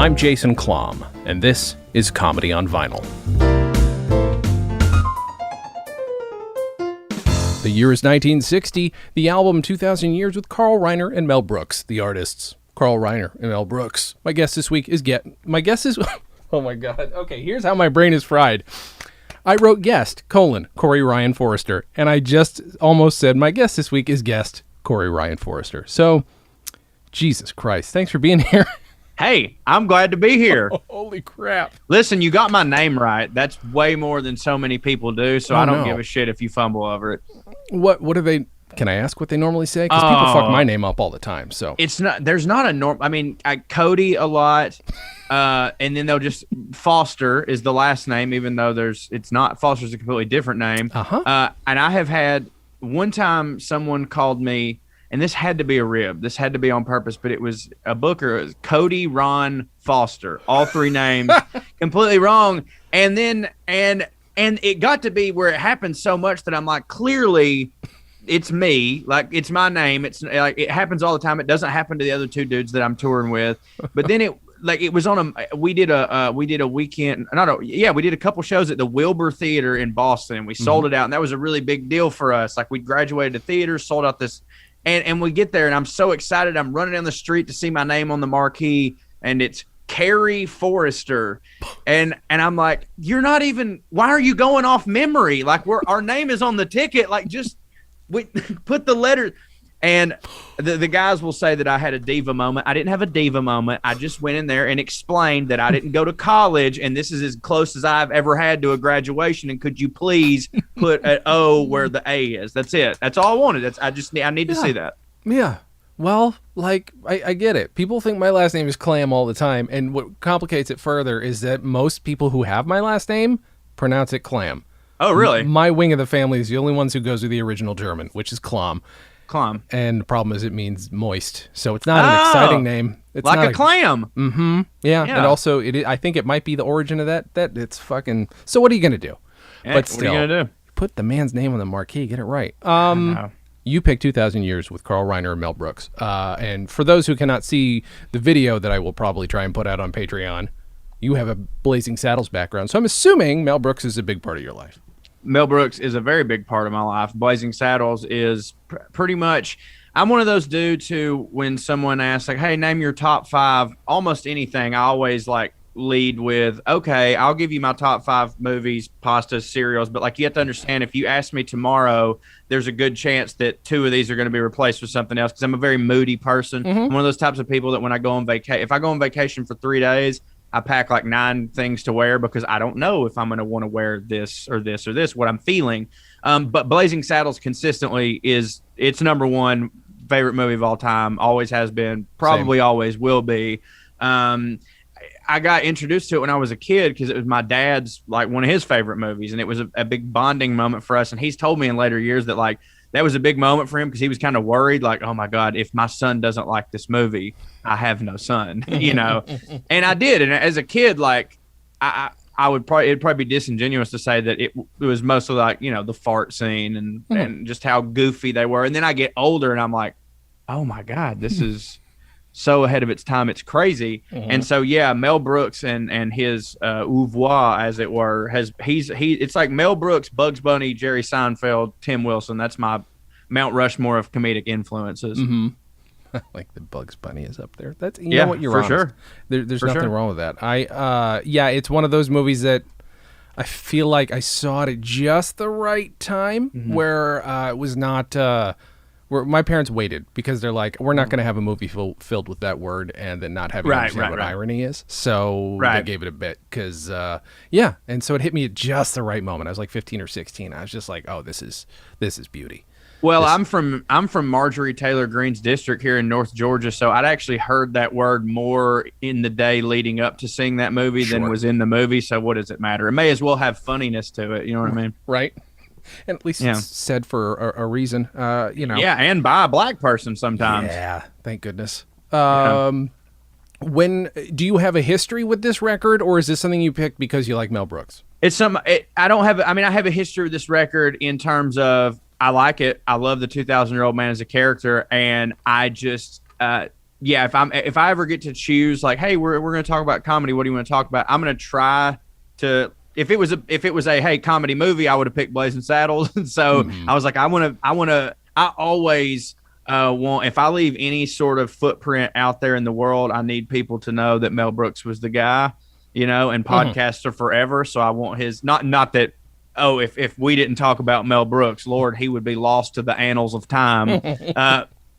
I'm Jason Klom, and this is Comedy on Vinyl. The year is 1960, the album 2,000 Years with Carl Reiner and Mel Brooks, the artists. Carl Reiner and Mel Brooks. My guest this week is oh my God. Okay, here's how my brain is fried. I wrote guest, Corey Ryan Forrester, and I just almost said my guest this week is guest, Corey Ryan Forrester. So, Jesus Christ, thanks for being here. Hey, I'm glad to be here. Holy crap. Listen, you got my name right. That's way more than so many people do, so I don't give a shit if you fumble over it. What do they... Can I ask what they normally say? Because people fuck my name up all the time. So it's not. There's not a norm. I mean, Cody a lot, and then they'll just Foster is the last name, even though it's not. Foster's a completely different name. And I have had one time someone called me, and this had to be a rib. This had to be on purpose, but it was a booker. It was Cody Ron Foster. All three names completely wrong. And then and it got to be where it happened so much that I'm like, clearly. It's me, like it's my name. It's like it happens all the time. It doesn't happen to the other two dudes that I'm touring with. But then it was on we did a weekend. We did a couple shows at the Wilbur Theater in Boston. We sold it out, and that was a really big deal for us. Like we graduated to theater, sold out this, and we get there, and I'm so excited. I'm running down the street to see my name on the marquee, and it's Carrie Forrester, and I'm like, you're not even. Why are you going off memory? Like our name is on the ticket. Like just. We put the letter, and the guys will say that I had a diva moment. I didn't have a diva moment. I just went in there and explained that I didn't go to college, and this is as close as I've ever had to a graduation. And could you please put an O where the A is? That's it. That's all I wanted. I need to see that. Yeah. Well, like, I get it. People think my last name is Clam all the time, and what complicates it further is that most people who have my last name pronounce it Clam. Oh, really? My wing of the family is the only ones who goes with the original German, which is Klom. Klom. And the problem is it means moist. So it's not an exciting name. It's like not a clam. Mm-hmm. Yeah. And also, I think it might be the origin of that. It's fucking... So what are you going to do? Yeah, but still, what are you going to do? Put the man's name on the marquee. Get it right. You picked 2,000 Years with Carl Reiner and Mel Brooks. And for those who cannot see the video that I will probably try and put out on Patreon, you have a Blazing Saddles background. So I'm assuming Mel Brooks is a big part of your life. Mel Brooks is a very big part of my life. Blazing Saddles is pretty much, I'm one of those dudes who, when someone asks, like, hey, name your top 5, almost anything, I always like lead with, okay, I'll give you my top 5 movies, pastas, cereals, but like you have to understand, if you ask me tomorrow, there's a good chance that 2 of these are going to be replaced with something else, because I'm a very moody person. I'm one of those types of people that when I go on vacation, if I go on vacation for 3 days, I pack like 9 things to wear because I don't know if I'm going to want to wear this or this or this, what I'm feeling. But Blazing Saddles consistently it's number 1 favorite movie of all time. Always has been, probably always will be. I got introduced to it when I was a kid because it was my dad's, like one of his favorite movies. And it was a big bonding moment for us. And he's told me in later years that like, that was a big moment for him because he was kind of worried, like, oh my God, if my son doesn't like this movie, I have no son, you know? And I did. And as a kid, like, it'd probably be disingenuous to say that it was mostly like, you know, the fart scene and just how goofy they were. And then I get older and I'm like, oh my God, this is so ahead of its time. It's crazy. And so, yeah, Mel Brooks and his oeuvre, as it were, it's like Mel Brooks, Bugs Bunny, Jerry Seinfeld, Tim Wilson. That's my Mount Rushmore of comedic influences. Like the Bugs Bunny is up there. That's know what, you're for honest. Sure. There's nothing wrong with that. It's one of those movies that I feel like I saw it at just the right time where it was not. Where my parents waited because they're like, we're not going to have a movie filled with that word and then not having understand what irony is. So they gave it a bit because, and so it hit me at just the right moment. I was like 15 or 16. I was just like, oh, this is beauty. Well, I'm from Marjorie Taylor Greene's district here in North Georgia, so I'd actually heard that word more in the day leading up to seeing that movie than was in the movie. So what does it matter? It may as well have funniness to it. You know what I mean? Right. And at least it's said for a reason, you know. Yeah, and by a black person sometimes. Yeah, thank goodness. When do you have a history with this record, or is this something you picked because you like Mel Brooks? I have a history with this record in terms of I like it. I love the 2,000-year-old man as a character, and I just yeah, if I ever get to choose, like, hey, we're going to talk about comedy, what do you want to talk about? I'm going to try to, if it was a hey comedy movie, I would have picked Blazing Saddles. And so Mm-hmm. I was like, I always want, if I leave any sort of footprint out there in the world, I need people to know that Mel Brooks was the guy, and Mm-hmm. podcasts are forever. So I want his, not that, oh, if we didn't talk about Mel Brooks, Lord, he would be lost to the annals of time.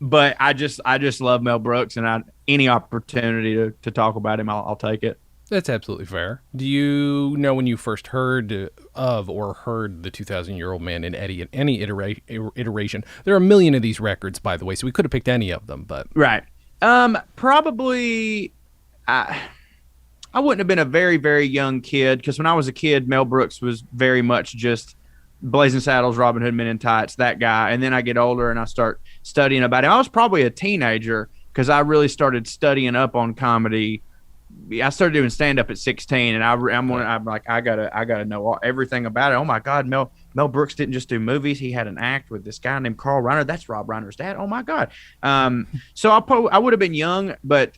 But I just love Mel Brooks, and any opportunity to talk about him, I'll take it. That's absolutely fair. Do you know when you first heard of or heard the 2,000-Year-Old Man in any iteration? There are a million of these records, by the way, so we could have picked any of them, but Right. Probably. I wouldn't have been a very, very young kid, because when I was a kid, Mel Brooks was very much just Blazing Saddles, Robin Hood Men in Tights, that guy. And then I get older and I start studying about him. I was probably a teenager because I really started studying up on comedy. I started doing stand up at 16, and I'm like, I gotta know everything about it. Oh my God, Mel Brooks didn't just do movies; he had an act with this guy named Carl Reiner. That's Rob Reiner's dad. Oh my God. So I would have been young, but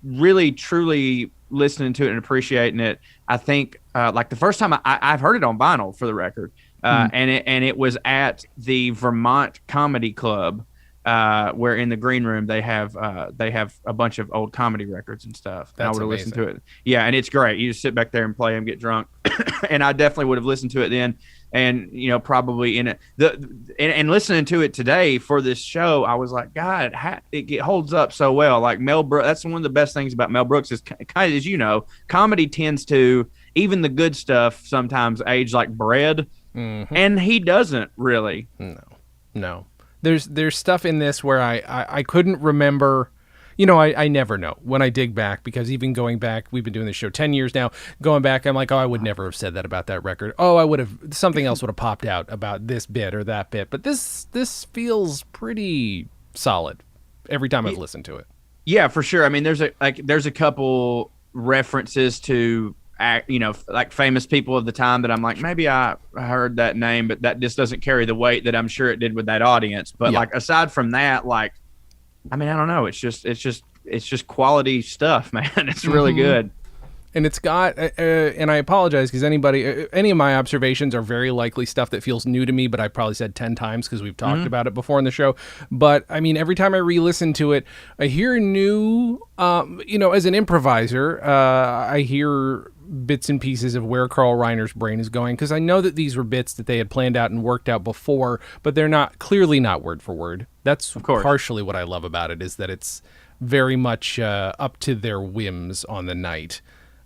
really truly listening to it and appreciating it. I think like the first time I've heard it on vinyl, for the record, and it was at the Vermont Comedy Club, where in the green room they have a bunch of old comedy records and stuff. And I that's would have listened amazing. to it. Yeah, and it's great. You just sit back there and play them, get drunk, and I definitely would have listened to it then. And probably in it and listening to it today for this show, I was like, God, it holds up so well. Like Mel Brooks, that's one of the best things about Mel Brooks is kind of, as comedy tends to, even the good stuff, sometimes age like bread, Mm-hmm. and he doesn't really. No. There's stuff in this where I couldn't remember. I never know when I dig back, because even going back, we've been doing this show 10 years now. Going back, I'm like, oh, I would never have said that about that record. Oh, I would have, something else would have popped out about this bit or that bit. But this feels pretty solid every time I've listened to it. Yeah, for sure. I mean, there's a couple references to like famous people of the time that I'm like, maybe I heard that name, but that just doesn't carry the weight that I'm sure it did with that audience. But Yeah. like aside from that, like, I mean, I don't know. It's just quality stuff, man. It's really good. And it's got, and I apologize because any of my observations are very likely stuff that feels new to me, but I probably said 10 times because we've talked about it before in the show. But I mean, every time I re-listen to it, I hear new, as an improviser, I hear bits and pieces of where Carl Reiner's brain is going, because I know that these were bits that they had planned out and worked out before, but they're clearly not word for word. That's Of course. partially what I love about it, is that it's very much up to their whims on the night.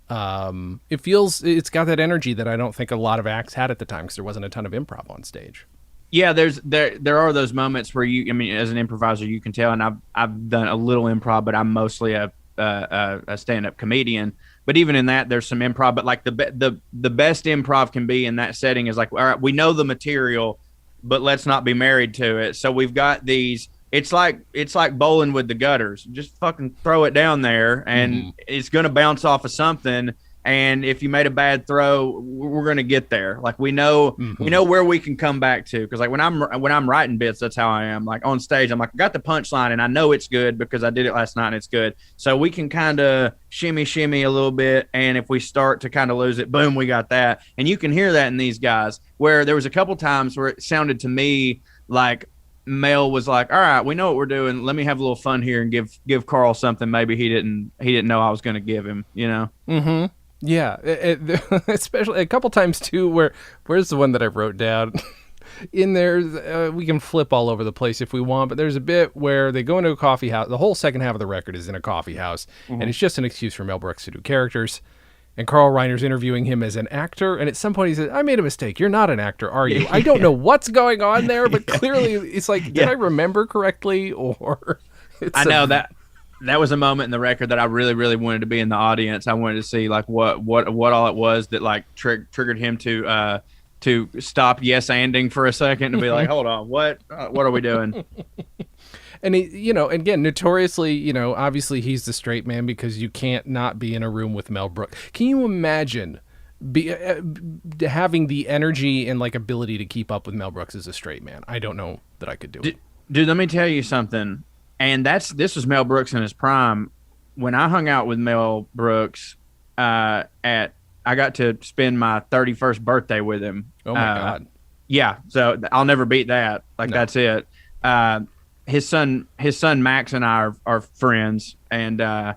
It's got that energy that I don't think a lot of acts had at the time, because there wasn't a ton of improv on stage. Yeah, there are those moments where I mean, as an improviser, you can tell, and I've done a little improv, but I'm mostly a stand-up comedian. But even in that, there's some improv. But like the best improv can be in that setting is like, all right, we know the material, but let's not be married to it. So we've got these. It's like bowling with the gutters. Just fucking throw it down there, and it's gonna bounce off of something. And if you made a bad throw, we're gonna get there. Like we know where we can come back to. Because like when I'm writing bits, that's how I am. Like on stage, I'm like, I got the punchline, and I know it's good because I did it last night and it's good. So we can kind of shimmy a little bit, and if we start to kind of lose it, boom, we got that. And you can hear that in these guys. Where there was a couple times where it sounded to me like Mel was like, all right, we know what we're doing. Let me have a little fun here and give Carl something maybe he didn't know I was going to give him, Mm-hmm. Yeah, especially a couple times too. Where's the one that I wrote down? In there, we can flip all over the place if we want, but there's a bit where they go into a coffee house. The whole second half of the record is in a coffee house, and it's just an excuse for Mel Brooks to do characters. And Carl Reiner's interviewing him as an actor, and at some point he says, I made a mistake. You're not an actor, are you? I don't know what's going on there, but clearly it's like, did I remember correctly? Or I know that was a moment in the record that I really, really wanted to be in the audience. I wanted to see like what all it was that like triggered him to stop yes-anding for a second and be like, hold on, what are we doing? And he, again, notoriously, obviously he's the straight man because you can't not be in a room with Mel Brooks. Can you imagine having the energy and like ability to keep up with Mel Brooks as a straight man? I don't know that I could do it. Dude, let me tell you something. And this was Mel Brooks in his prime. When I hung out with Mel Brooks, I got to spend my 31st birthday with him. Oh my God. Yeah. So I'll never beat that. Like, No. that's it. His son Max and I are friends, and I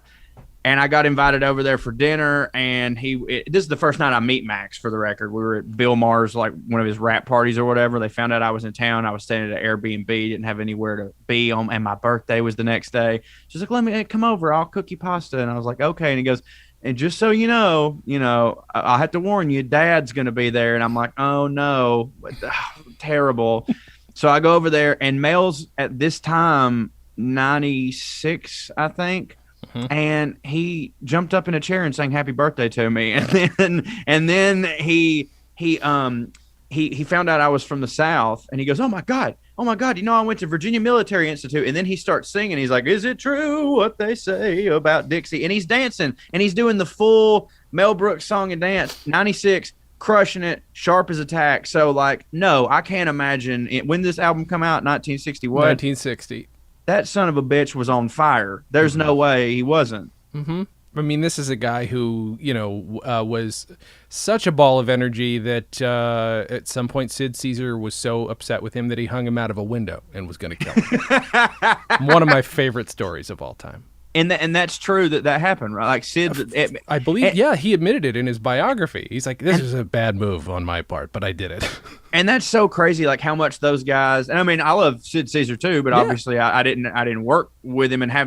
got invited over there for dinner, and this is the first night I meet Max, for the record. We were at Bill Maher's, like one of his rap parties or whatever. They found out I was in town. I was staying at an Airbnb, didn't have anywhere to be and my birthday was the next day. She's like, let me come over. I'll cook you pasta. And I was like, okay. And he goes, and just so you know, I'll have to warn you, Dad's going to be there. And I'm like, oh no, terrible. So I go over there, and Mel's at this time 96, I think. And he jumped up in a chair and sang "Happy Birthday" to me, and then he found out I was from the South, and he goes, oh my God, I went to Virginia Military Institute. And then he starts singing. He's like, is it true what they say about Dixie? And he's dancing, and he's doing the full Mel Brooks song and dance. 96, crushing it, sharp as a tack. So, like, no, I can't imagine when this album come out, 1960 what? 1960. That son of a bitch was on fire. There's no way he wasn't. Mm-hmm. I mean, this is a guy who, was such a ball of energy that at some point Sid Caesar was so upset with him that he hung him out of a window and was going to kill him. One of my favorite stories of all time. And that's true that happened, right? Like Sid, I believe, he admitted it in his biography. He's like, this is a bad move on my part, but I did it. And that's so crazy, like how much those guys. And I mean, I love Sid Caesar too, but obviously I didn't work with him and I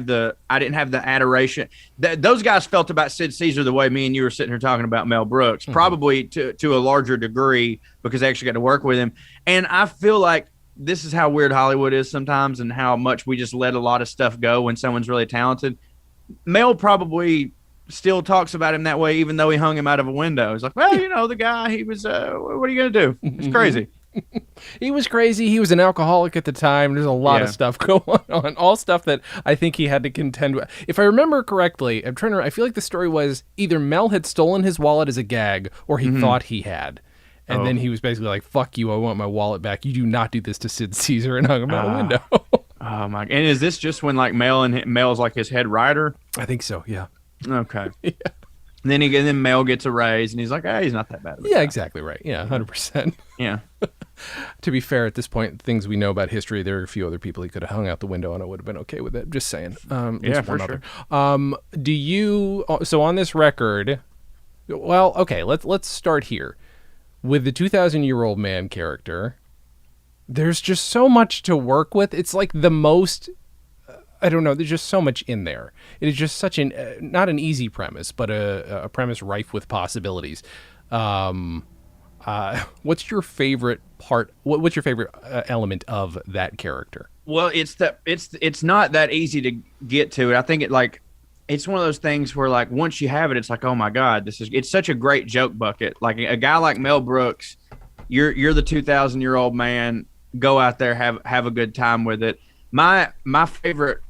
didn't have the adoration. Those guys felt about Sid Caesar the way me and you were sitting here talking about Mel Brooks, probably to a larger degree, because they actually got to work with him. And I feel like this is how weird Hollywood is sometimes, and how much we just let a lot of stuff go when someone's really talented. Mel probably still talks about him that way, even though he hung him out of a window. He's like, well, the guy, he was, what are you going to do? It's crazy. He was crazy. He was an alcoholic at the time. There's a lot of stuff going on. All stuff that I think he had to contend with. If I remember correctly, I feel like the story was either Mel had stolen his wallet as a gag, or he thought he had. And then he was basically like, fuck you, I want my wallet back. You do not do this to Sid Caesar, and hung him out a window. Oh my! And is this just when like Mel's like his head writer? I think so. Yeah. Okay. Yeah. And then Mel gets a raise, and he's like, he's not that bad. Yeah, exactly right. Yeah, 100%. Yeah. To be fair, at this point, things we know about history, there are a few other people he could have hung out the window, and I would have been okay with it. Just saying. Yeah, for sure. Do you? So on this record, well, okay, let's start here with the 2,000-year-old man character. There's just so much to work with. It's like the most, I don't know, there's just so much in there. It is just such not an easy premise, but a premise rife with possibilities. What's your favorite part? What's your favorite element of that character? Well, it's not that easy to get to it. I think it's one of those things where, like, once you have it, it's like, oh my God, it's such a great joke bucket. Like a guy like Mel Brooks, you're the 2,000-year-old man. Go out there, have a good time with it. My favorite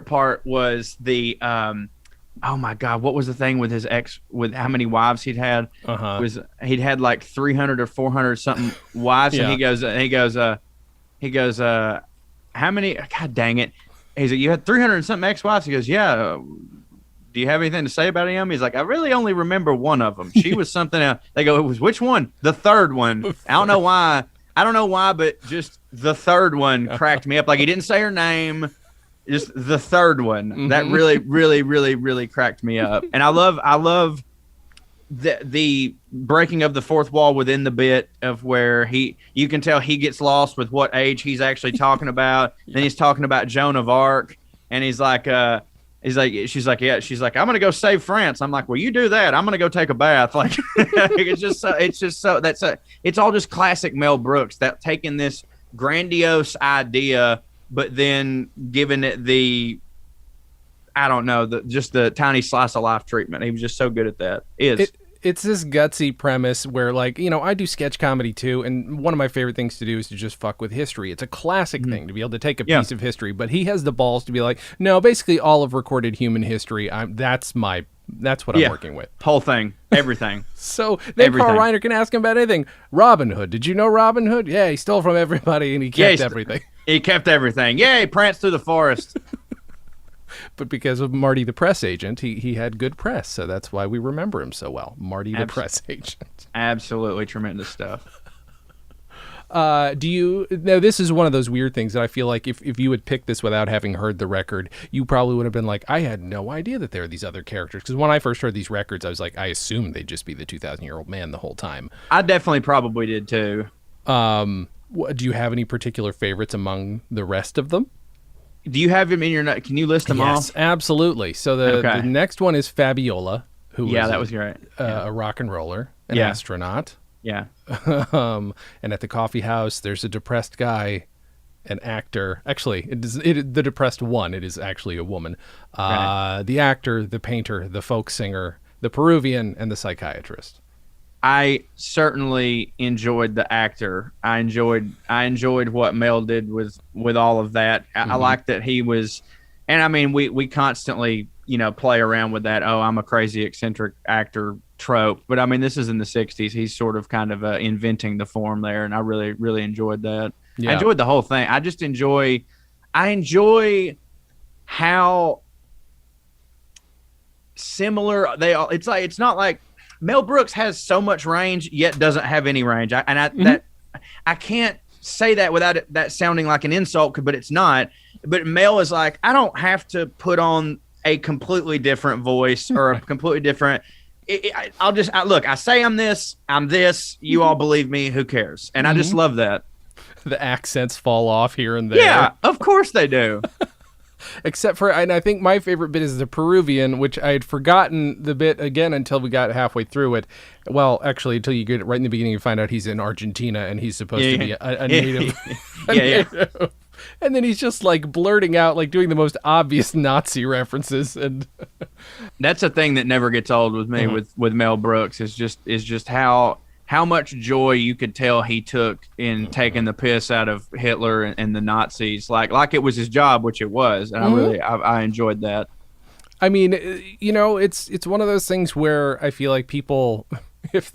part was the oh my God, what was the thing with his ex, with how many wives he'd had? He'd had like 300 or 400 something wives, and he goes, how many? God dang it! He's like, you had 300 and something ex-wives. He goes, yeah. Do you have anything to say about him? He's like, I really only remember one of them. She was something else. They go, it was which one? The third one. I don't know why, but just the third one cracked me up. Like, he didn't say her name, just the third one. Mm-hmm. That really, really, really, really cracked me up. And I love the breaking of the fourth wall within the bit of where you can tell he gets lost with what age he's actually talking about. Then he's talking about Joan of Arc, and she's like, she's like, I'm gonna go save France. I'm like, well, you do that. I'm gonna go take a bath. Like, it's all just classic Mel Brooks, that taking this grandiose idea, but then giving it the tiny slice of life treatment. He was just so good at that. It's this gutsy premise where, like, I do sketch comedy too, and one of my favorite things to do is to just fuck with history. It's a classic thing to be able to take a piece of history, but he has the balls to be like, no, basically all of recorded human history, that's what I'm working with. Whole thing, everything. So then Carl Reiner can ask him about anything. Robin Hood. Did you know Robin Hood? Yeah, he stole from everybody and he kept everything. He kept everything. Yay, prance through the forest. But because of Marty the press agent, he had good press, so that's why we remember him so well. Marty the press agent. Absolutely tremendous stuff. Now this is one of those weird things that I feel like if you had picked this without having heard the record, you probably would have been like, I had no idea that there are these other characters. Because when I first heard these records, I was like, I assumed they'd just be the 2,000-year-old man the whole time. I definitely probably did too. Do you have any particular favorites among the rest of them? Do you have him in your note? Can you list them all? Yes, absolutely. So the next one is Fabiola, who was great. A rock and roller, an astronaut. Yeah. And at the coffee house, there's a depressed guy, an actor. Actually, the depressed one, it is actually a woman. The actor, the painter, the folk singer, the Peruvian, and the psychiatrist. I certainly enjoyed the actor. I enjoyed what Mel did with all of that. I like that he was, and I mean, we constantly, play around with that. Oh, I'm a crazy eccentric actor trope, but I mean, this is in the 60s. He's sort of kind of inventing the form there, and I really, really enjoyed that. Yeah. I enjoyed the whole thing. I enjoy how similar they are. It's not like Mel Brooks has so much range yet doesn't have any range. I can't say that without that sounding like an insult, but it's not. But Mel is like, I don't have to put on a completely different voice or a completely different. I say I'm this. You all believe me. Who cares? And I just love that. The accents fall off here and there. Yeah, of course they do. Except for, and I think my favorite bit is the Peruvian, which I had forgotten the bit again until we got halfway through it. Well, actually, until you get it right in the beginning, you find out he's in Argentina and he's supposed to be a native. Native. And then he's just like blurting out, like doing the most obvious Nazi references, and that's a thing that never gets old with me with Mel Brooks. Is just how much joy you could tell he took in taking the piss out of Hitler and the Nazis, like it was his job, which it was, and I enjoyed that. I mean, it's one of those things where I feel like people, if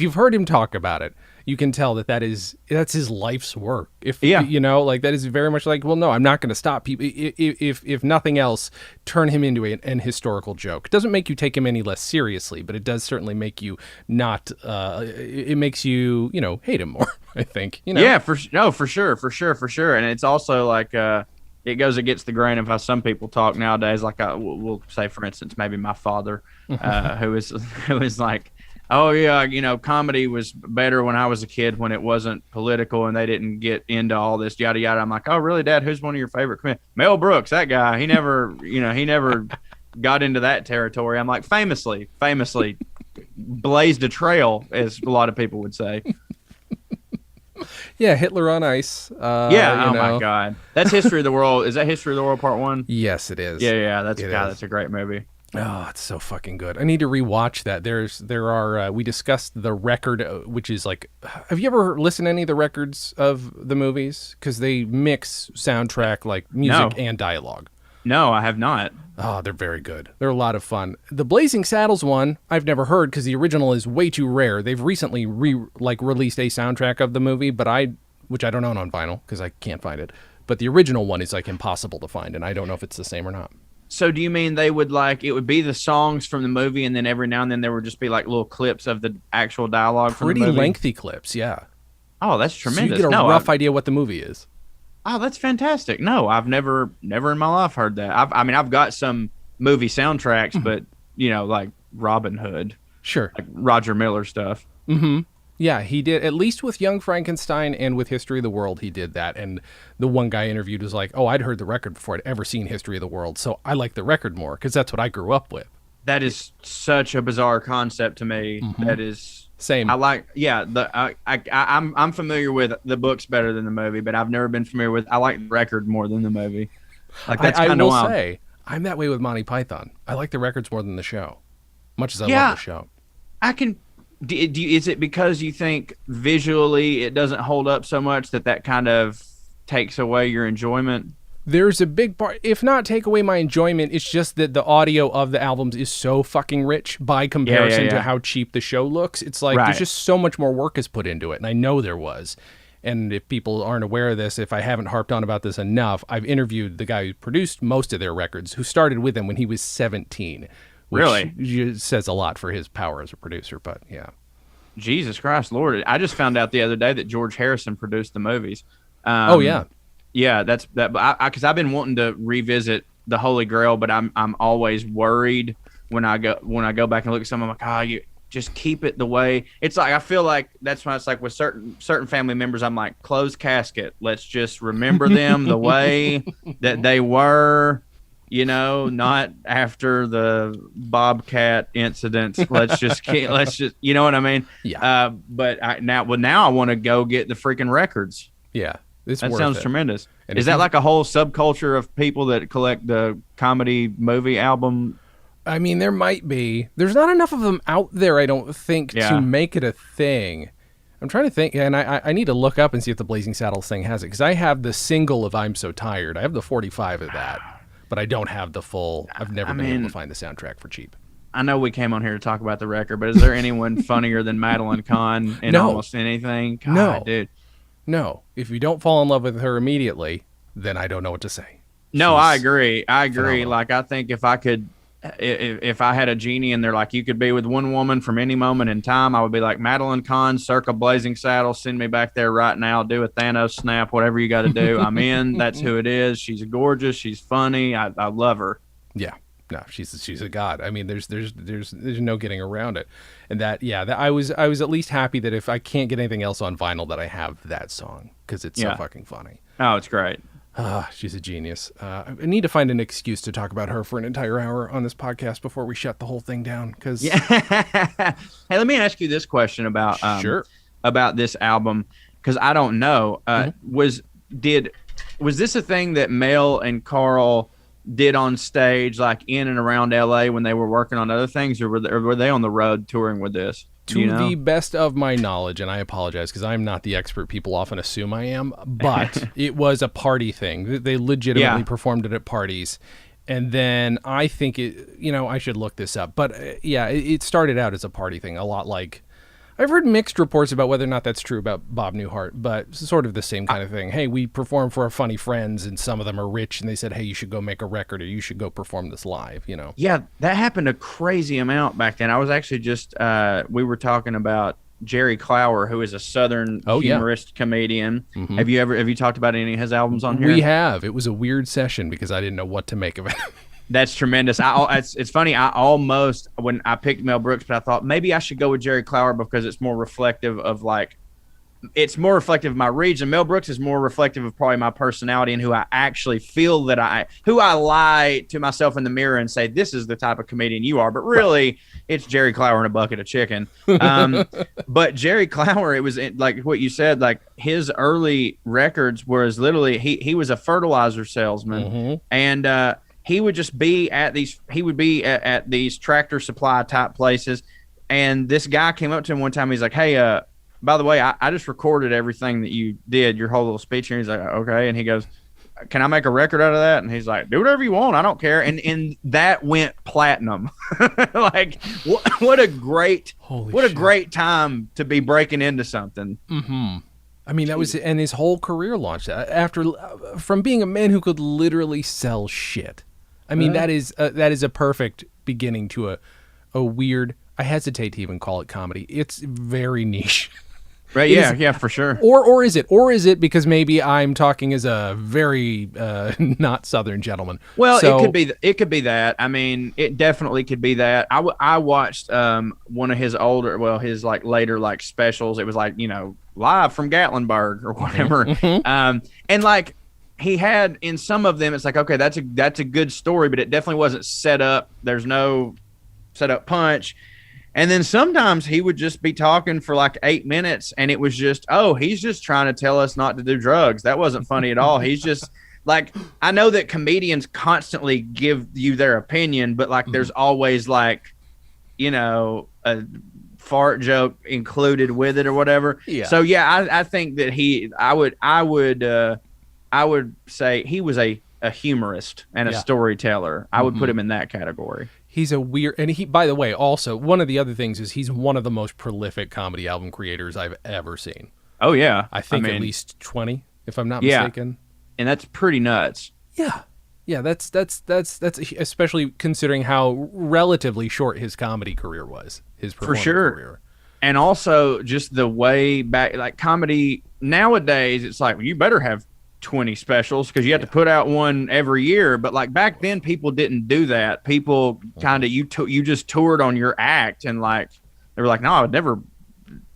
you've heard him talk about it, you can tell that's his life's work. That is very much like, well, no, I'm not going to stop people. If nothing else, turn him into an historical joke. It doesn't make you take him any less seriously, but it does certainly make you not. It makes you, hate him more. I think. Yeah, for sure. And it's also like it goes against the grain of how some people talk nowadays. Like we'll say, for instance, maybe my father, who is like, oh yeah, comedy was better when I was a kid when it wasn't political and they didn't get into all this yada yada. I'm like, oh really, Dad? Who's one of your favorite comedians? Mel Brooks, that guy. He never got into that territory. I'm like, famously blazed a trail, as a lot of people would say. Yeah, Hitler on Ice. My God, that's History of the World. Is that History of the World Part 1? Yes, it is. Yeah, that's a great movie. Oh, it's so fucking good. I need to rewatch that. We discussed the record, which is like, have you ever listened to any of the records of the movies? Because they mix soundtrack, like music and dialogue. No, I have not. Oh, they're very good. They're a lot of fun. The Blazing Saddles one, I've never heard because the original is way too rare. They've recently released a soundtrack of the movie, which I don't own on vinyl because I can't find it. But the original one is like impossible to find, and I don't know if it's the same or not. So do you mean they would it would be the songs from the movie, and then every now and then there would just be like little clips of the actual dialogue from the movie? Pretty lengthy clips, yeah. Oh, that's tremendous. So you get a rough idea what the movie is. Oh, that's fantastic. No, I've never in my life heard that. I've got some movie soundtracks, but like Robin Hood. Sure. Like Roger Miller stuff. Mm-hmm. Yeah, he did, at least with Young Frankenstein and with History of the World, he did that. And the one guy interviewed was like, oh, I'd heard the record before I'd ever seen History of the World, so I like the record more because that's what I grew up with. That is such a bizarre concept to me. Mm-hmm. That is... Same. I like, I'm familiar with the books better than the movie, but I've never been familiar with, I like the record more than the movie. Like that's kind of wild. I will say, I'm that way with Monty Python. I like the records more than the show, much as I love the show. Is it because you think visually it doesn't hold up so much that kind of takes away your enjoyment? There's a big part, if not take away my enjoyment, it's just that the audio of the albums is so fucking rich by comparison to how cheap the show looks. It's like there's just so much more work is put into it, and I know there was. And if people aren't aware of this, if I haven't harped on about this enough, I've interviewed the guy who produced most of their records, who started with them when he was 17. Which Really? says a lot for his power as a producer, but yeah. Jesus Christ, Lord! I just found out the other day that George Harrison produced the movies. Oh yeah, yeah. That's that. Because I've been wanting to revisit the Holy Grail, but I'm always worried when I go back and look at some. I'm like, you just keep it the way it's like. I feel like that's why it's like with certain family members. I'm like, closed casket. Let's just remember them the way that they were. Not after the Bobcat incident. Let's just, you know what I mean? Yeah. But now I want to go get the freaking records. Yeah. That sounds tremendous. And is that like a whole subculture of people that collect the comedy movie album? I mean, there might be. There's not enough of them out there, I don't think, to make it a thing. I'm trying to think, and I need to look up and see if the Blazing Saddles thing has it, because I have the single of I'm So Tired. I have the 45 of that. But I don't have the full. I've never been able to find the soundtrack for cheap. I know we came on here to talk about the record, but is there anyone funnier than Madeline Kahn in almost anything? God, no, dude. No. If you don't fall in love with her immediately, then I don't know what to say. No, I agree. Phenomenal. Like, I think if I had a genie and they're like, you could be with one woman from any moment in time, I would be like, Madeline Kahn, circa Blazing Saddles, send me back there right now, do a Thanos snap, whatever you got to do. I'm in. That's who it is. She's gorgeous. She's funny. I love her. Yeah. No, she's a god. I mean, there's no getting around it. And that I was at least happy that if I can't get anything else on vinyl, that I have that song, because it's so fucking funny. Oh, it's great. She's a genius. I need to find an excuse to talk about her for an entire hour on this podcast before we shut the whole thing down. Hey, let me ask you this question about about this album, because I don't know. Was this a thing that Mel and Carl did on stage, like in and around LA when they were working on other things, or were they on the road touring with this? To the best of my knowledge, and I apologize because I'm not the expert people often assume I am, but it was a party thing. They legitimately performed it at parties. And then I think I should look this up. But it started out as a party thing, a lot like, I've heard mixed reports about whether or not that's true about Bob Newhart, but it's sort of the same kind of thing. Hey, we perform for our funny friends, and some of them are rich, and they said, hey, you should go make a record, or you should go perform this live, Yeah, that happened a crazy amount back then. I was actually just, we were talking about Jerry Clower, who is a Southern humorist comedian. Mm-hmm. Have you talked about any of his albums on here? We have. It was a weird session because I didn't know what to make of it. That's tremendous. It's funny. I almost, when I picked Mel Brooks, but I thought maybe I should go with Jerry Clower because it's more reflective of my region. Mel Brooks is more reflective of probably my personality and who I actually feel who I lie to myself in the mirror and say, this is the type of comedian you are. But really, it's Jerry Clower and a bucket of chicken. But Jerry Clower, it was like what you said, like his early records was literally, he was a fertilizer salesman. And, he would just be at these tractor supply type places. And this guy came up to him one time. He's like, hey, by the way, I just recorded everything that you did, your whole little speech here. He's like, okay. And he goes, can I make a record out of that? And he's like, do whatever you want. I don't care. And that went platinum. Like, what a great time to be breaking into something. Mm-hmm. I mean, that was, and his whole career launched from being a man who could literally sell shit. I mean, that is a perfect beginning to a weird, I hesitate to even call it comedy. It's very niche. Right, yeah, for sure. Or is it because maybe I'm talking as a very not Southern gentleman? Well, it could be that. I mean, it definitely could be that. I watched one of his his like later like specials. It was like, live from Gatlinburg or whatever. And like he had in some of them, it's like, okay, that's a good story, but it definitely wasn't set up. There's no set up punch. And then sometimes he would just be talking for like 8 minutes and it was just, he's just trying to tell us not to do drugs. That wasn't funny at all. He's just like, I know that comedians constantly give you their opinion, but like there's always like, a fart joke included with it or whatever. Yeah. So yeah, I think that I would say he was a humorist and a storyteller. I would put him in that category. He's a weird, and he, by the way, also one of the other things is he's one of the most prolific comedy album creators I've ever seen. Oh yeah, I think at least 20, if I'm not yeah, mistaken. and that's pretty nuts. Yeah. Yeah, that's especially considering how relatively short his comedy career was, his For performing sure. career. And also just the way back, like comedy nowadays, it's like, well, you better have 20 specials because you have to put out one every year. But like back then, people didn't do that. People kind of, you just toured on your act, and like, they were like, no, I would never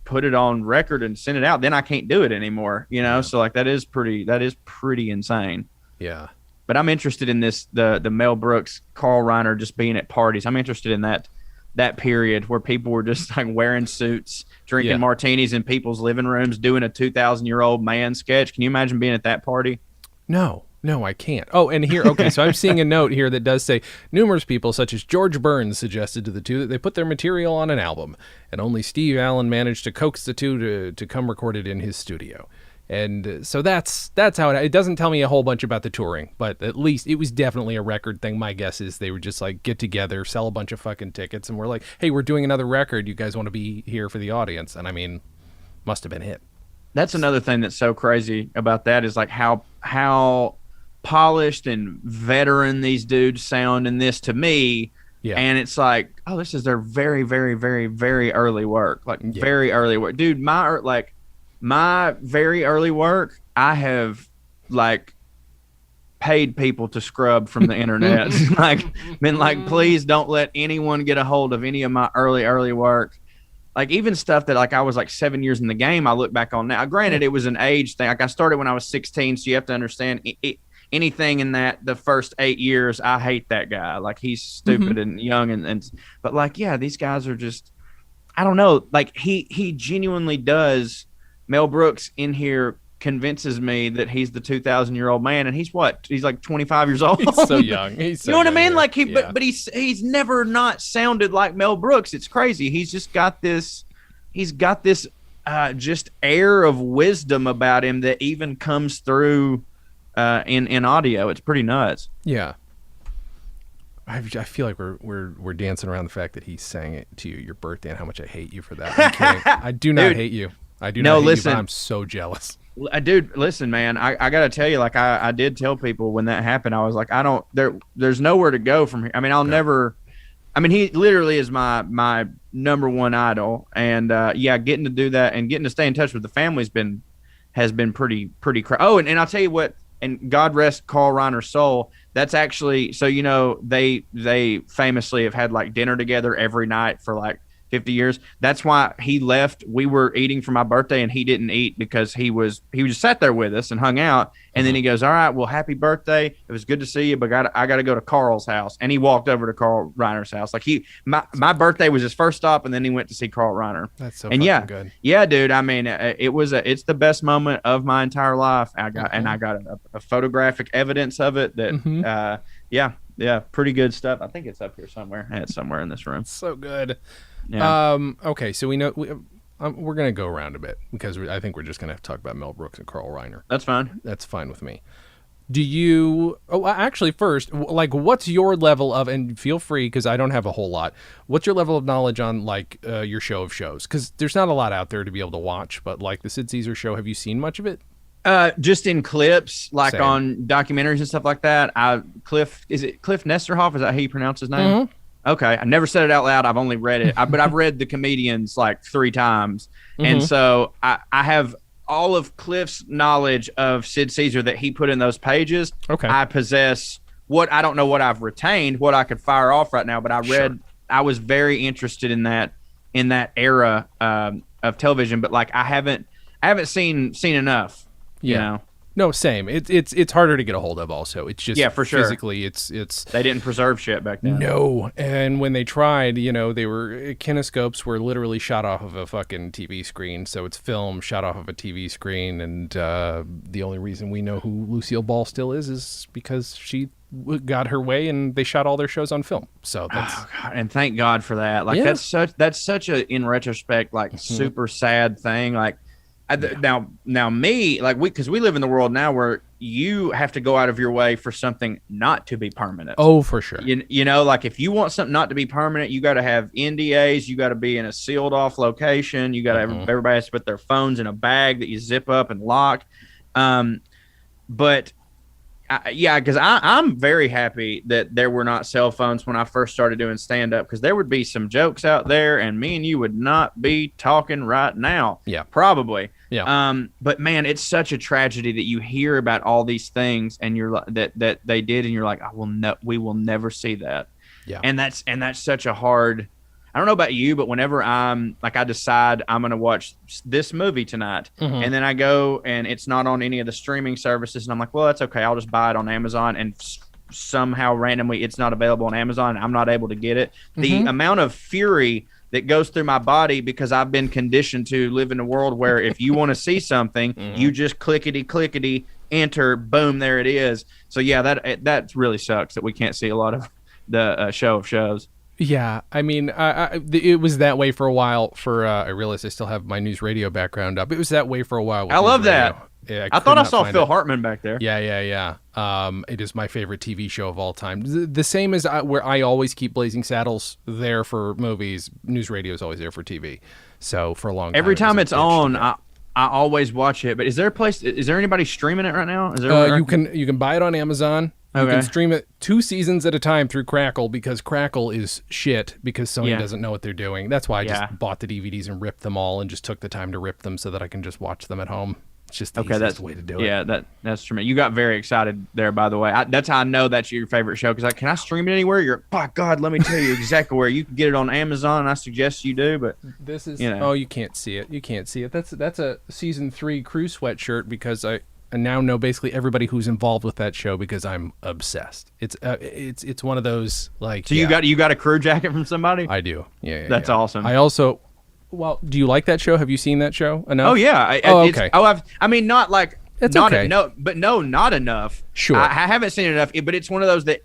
put it on record and send it out. Then I can't do it anymore, you know? Yeah. So like, that is pretty insane. Yeah. But I'm interested in this, the Mel Brooks, Carl Reiner just being at parties. I'm interested in that period where people were just like wearing suits, drinking martinis in people's living rooms, doing a 2,000-year-old man sketch. Can you imagine being at that party? No, I can't. Oh, and here, okay, so I'm seeing a note here that does say numerous people, such as George Burns, suggested to the two that they put their material on an album, and only Steve Allen managed to coax the two to come record it in his studio. And so that's how it doesn't tell me a whole bunch about the touring, but at least it was definitely a record thing. My guess is they would just like get together, sell a bunch of fucking tickets, and we're like, hey, we're doing another record. You guys want to be here for the audience? And I mean, must have been it. That's another thing that's so crazy about that is like how polished and veteran these dudes sound in this to me. Yeah. And it's like, oh, this is their very, very, very, very early work. Like very early work. Dude, my very early work, I have like paid people to scrub from the internet. Like been like, please don't let anyone get a hold of any of my early work. Like even stuff that like I was like 7 years in the game, I look back on now. Granted, it was an age thing. Like I started when I was 16, so you have to understand anything in the first 8 years, I hate that guy. Like he's stupid and young and but like, yeah, these guys are just, I don't know. Like he genuinely does. Mel Brooks in here convinces me that he's the 2,000-year-old man, and he's like 25 years old. He's so young. He's so you know what I mean? Yeah. Like but he's never not sounded like Mel Brooks. It's crazy. He's just got this. He's got this just air of wisdom about him that even comes through in audio. It's pretty nuts. Yeah. I feel like we're dancing around the fact that he sang it to you your birthday and how much I hate you for that. I'm kidding. I do not hate you. I do not hate you, but I'm so jealous. Dude, listen, man, I got to tell you, like I did tell people when that happened, I was like, there's nowhere to go from here. I mean, he literally is my number one idol. And getting to do that and getting to stay in touch with the family has been pretty Oh, and I'll tell you what, and God rest Carl Reiner's soul. That's actually, so, you know, they famously have had like dinner together every night for like 50 years. That's why he left. We were eating for my birthday and he didn't eat because he just sat there with us and hung out. And then he goes, all right, well, happy birthday. It was good to see you, but I got to go to Carl's house. And he walked over to Carl Reiner's house. Like my birthday was his first stop, and then he went to see Carl Reiner. That's so fucking good. Yeah, dude. I mean, it's the best moment of my entire life. I got a photographic evidence of it that, yeah, pretty good stuff. I think it's up here somewhere. It's somewhere in this room. So good. Yeah. Okay, so we know we're gonna go around a bit because I think we're just gonna have to talk about Mel Brooks and Carl Reiner. That's fine. That's fine with me. Do you? Oh, actually, first, like, what's your level of? And feel free, because I don't have a whole lot. What's your level of knowledge on like your show of shows? Because there's not a lot out there to be able to watch. But like the Sid Caesar show, have you seen much of it? Just in clips, like Same. on documentaries and stuff like that. Cliff Nesterhoff? Is that how you pronounce his name? Mm-hmm. Okay, I never said it out loud. I've only read it, but I've read the comedians like 3 times, and so I have all of Cliff's knowledge of Sid Caesar that he put in those pages. Okay, I possess I don't know what I've retained, what I could fire off right now, but I read. Sure. I was very interested in that era of television, but like I haven't seen enough. You know? No, same. It's harder to get a hold of. Also, it's just for sure. Physically, it's they didn't preserve shit back then. No, and when they tried, you know, they were kinescopes were literally shot off of a fucking TV screen. So it's film shot off of a TV screen, and the only reason we know who Lucille Ball still is because she got her way, and they shot all their shows on film. So that's God, and thank God for that. Like that's such a in retrospect like super sad thing. Like. Now me, like because we live in the world now where you have to go out of your way for something not to be permanent. Oh, for sure. You know, like if you want something not to be permanent, you got to have NDAs. You got to be in a sealed off location. You got to everybody has to put their phones in a bag that you zip up and lock. But yeah, because I'm very happy that there were not cell phones when I first started doing stand up, because there would be some jokes out there and me and you would not be talking right now. Yeah, probably. Yeah. But man, it's such a tragedy that you hear about all these things and you're like that they did, and you're like, we will never see that. Yeah. And that's such a hard. I don't know about you, but whenever I decide I'm going to watch this movie tonight, and then I go and it's not on any of the streaming services, and I'm like, well, that's okay. I'll just buy it on Amazon, and somehow randomly it's not available on Amazon and I'm not able to get it. The amount of fury that goes through my body, because I've been conditioned to live in a world where if you want to see something, you just clickety, enter, boom, there it is. So yeah, that really sucks that we can't see a lot of the show of shows. Yeah, I mean, it was that way for a while. I realize I still have my news radio background up. It was that way for a while. I love that. Yeah, I thought I saw Phil Hartman back there. Yeah. It is my favorite TV show of all time. The same as where I always keep Blazing Saddles there for movies. News radio is always there for TV. So for a long time. Every time it's on, I always watch it. But is there anybody streaming it right now? Is there? You can buy it on Amazon. You can stream it 2 seasons at a time through Crackle, because Crackle is shit because Sony doesn't know what they're doing. That's why I just bought the DVDs and ripped them all and just took the time to rip them so that I can just watch them at home. It's just the easiest way to do it. Yeah, that's true. You got very excited there, by the way. That's how I know that's your favorite show, because can I stream it anywhere? You're, oh, God, let me tell you exactly where. You can get it on Amazon, and I suggest you do, but this is, you can't see it. You can't see it. That's a season 3 crew sweatshirt, because I now know basically everybody who's involved with that show, because I'm obsessed. It's one of those, like. So you got a crew jacket from somebody? I do. Yeah. That's awesome. I also. Well, do you like that show? Have you seen that show enough? Oh yeah. Okay. Not like. It's not okay. Not enough. Sure. I haven't seen enough, but it's one of those that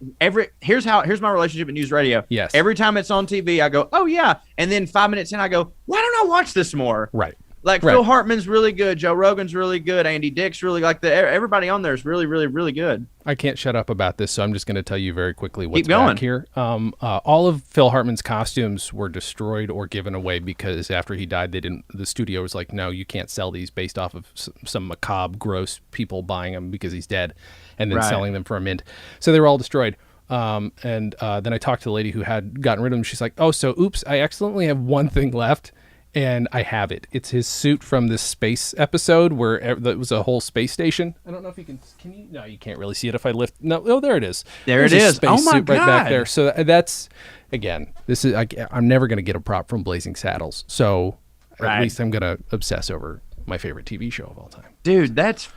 here's my relationship with news radio. Yes. Every time it's on TV, I go, oh yeah, and then 5 minutes in, I go, why don't I watch this more? Right. Like Phil Hartman's really good, Joe Rogan's really good, Andy Dick's really everybody on there is really, really, really good. I can't shut up about this, so I'm just going to tell you very quickly what's Keep going. back here. All of Phil Hartman's costumes were destroyed or given away, because after he died, the studio was like, no, you can't sell these, based off of some macabre, gross people buying them because he's dead, and then selling them for a mint. So they were all destroyed. And then I talked to the lady who had gotten rid of them. She's like, oh, so oops, I accidentally have one thing left. And I have it. It's his suit from this space episode where it was a whole space station. I don't know if you can you? No, you can't really see it if I lift. No, oh, there it is. There's it is. Space oh my suit God. Right back there. So that's, again, this is. I'm never going to get a prop from Blazing Saddles. So at least I'm going to obsess over my favorite TV show of all time. Dude, that's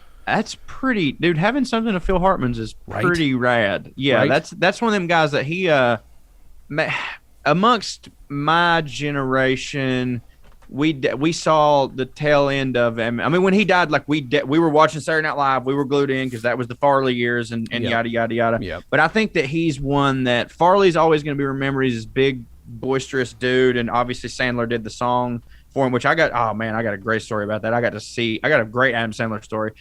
pretty. Dude, having something of Phil Hartman's is pretty rad. Yeah, that's one of them guys that he amongst my generation. We saw the tail end of him. I mean, when he died, like we were watching Saturday Night Live. We were glued in because that was the Farley years and yada, yada, yada. Yep. But I think that he's one that Farley's always going to be remembered as this big, boisterous dude. And obviously Sandler did the song for him, which I got a great story about that. I got a great Adam Sandler story.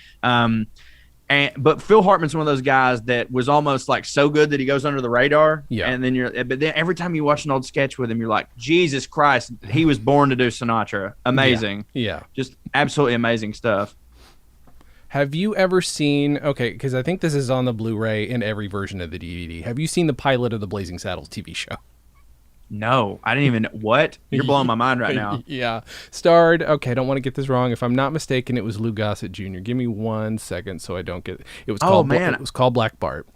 But Phil Hartman's one of those guys that was almost like so good that he goes under the radar. Yeah. And then but then every time you watch an old sketch with him, you're like, Jesus Christ, he was born to do Sinatra. Amazing. Yeah. Just absolutely amazing stuff. Have you ever seen, because I think this is on the Blu-ray in every version of the DVD. Have you seen the pilot of the Blazing Saddles TV show? No, I didn't even. What? You're blowing my mind right now. Yeah. Starred, I don't want to get this wrong. If I'm not mistaken, it was Lou Gossett Jr. Give me 1 second so I don't get it. It was called Black Bart.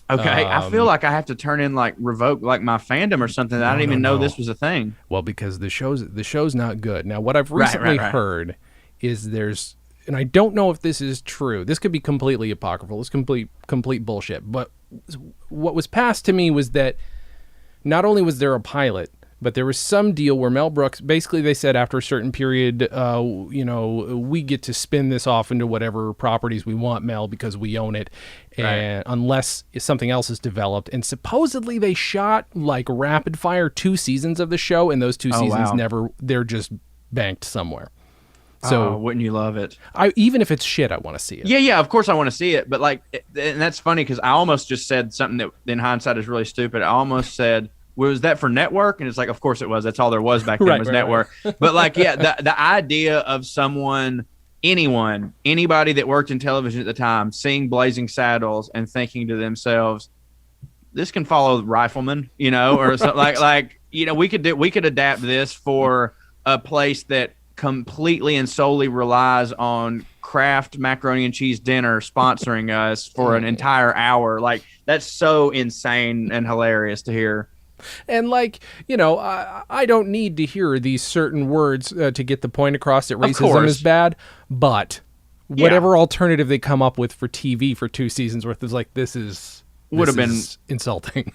Okay. I feel like I have to turn in revoke my fandom or something. I didn't even know this was a thing. Well, because the show's not good. Now, what I've recently heard is and I don't know if this is true. This could be completely apocryphal. It's complete bullshit. But what was passed to me was that not only was there a pilot, but there was some deal where Mel Brooks, basically they said after a certain period, we get to spin this off into whatever properties we want, Mel, because we own it, and unless something else is developed. And supposedly they shot rapid fire 2 seasons of the show, and those 2 seasons they're just banked somewhere. So wouldn't you love it? even if it's shit, I want to see it. Yeah, of course I want to see it. But like, and that's funny because I almost just said something that in hindsight is really stupid. I almost said, was that for network? And it's like, of course it was. That's all there was back then was network. Right. But like, yeah, the idea of anybody that worked in television at the time seeing Blazing Saddles and thinking to themselves, this can follow Rifleman, or something like, we could adapt this for a place that completely and solely relies on Kraft macaroni and cheese dinner sponsoring us for an entire hour. Like, that's so insane and hilarious to hear. And like, I don't need to hear these certain words to get the point across that racism is bad, but whatever alternative they come up with for TV for 2 seasons worth is like, this would have been insulting.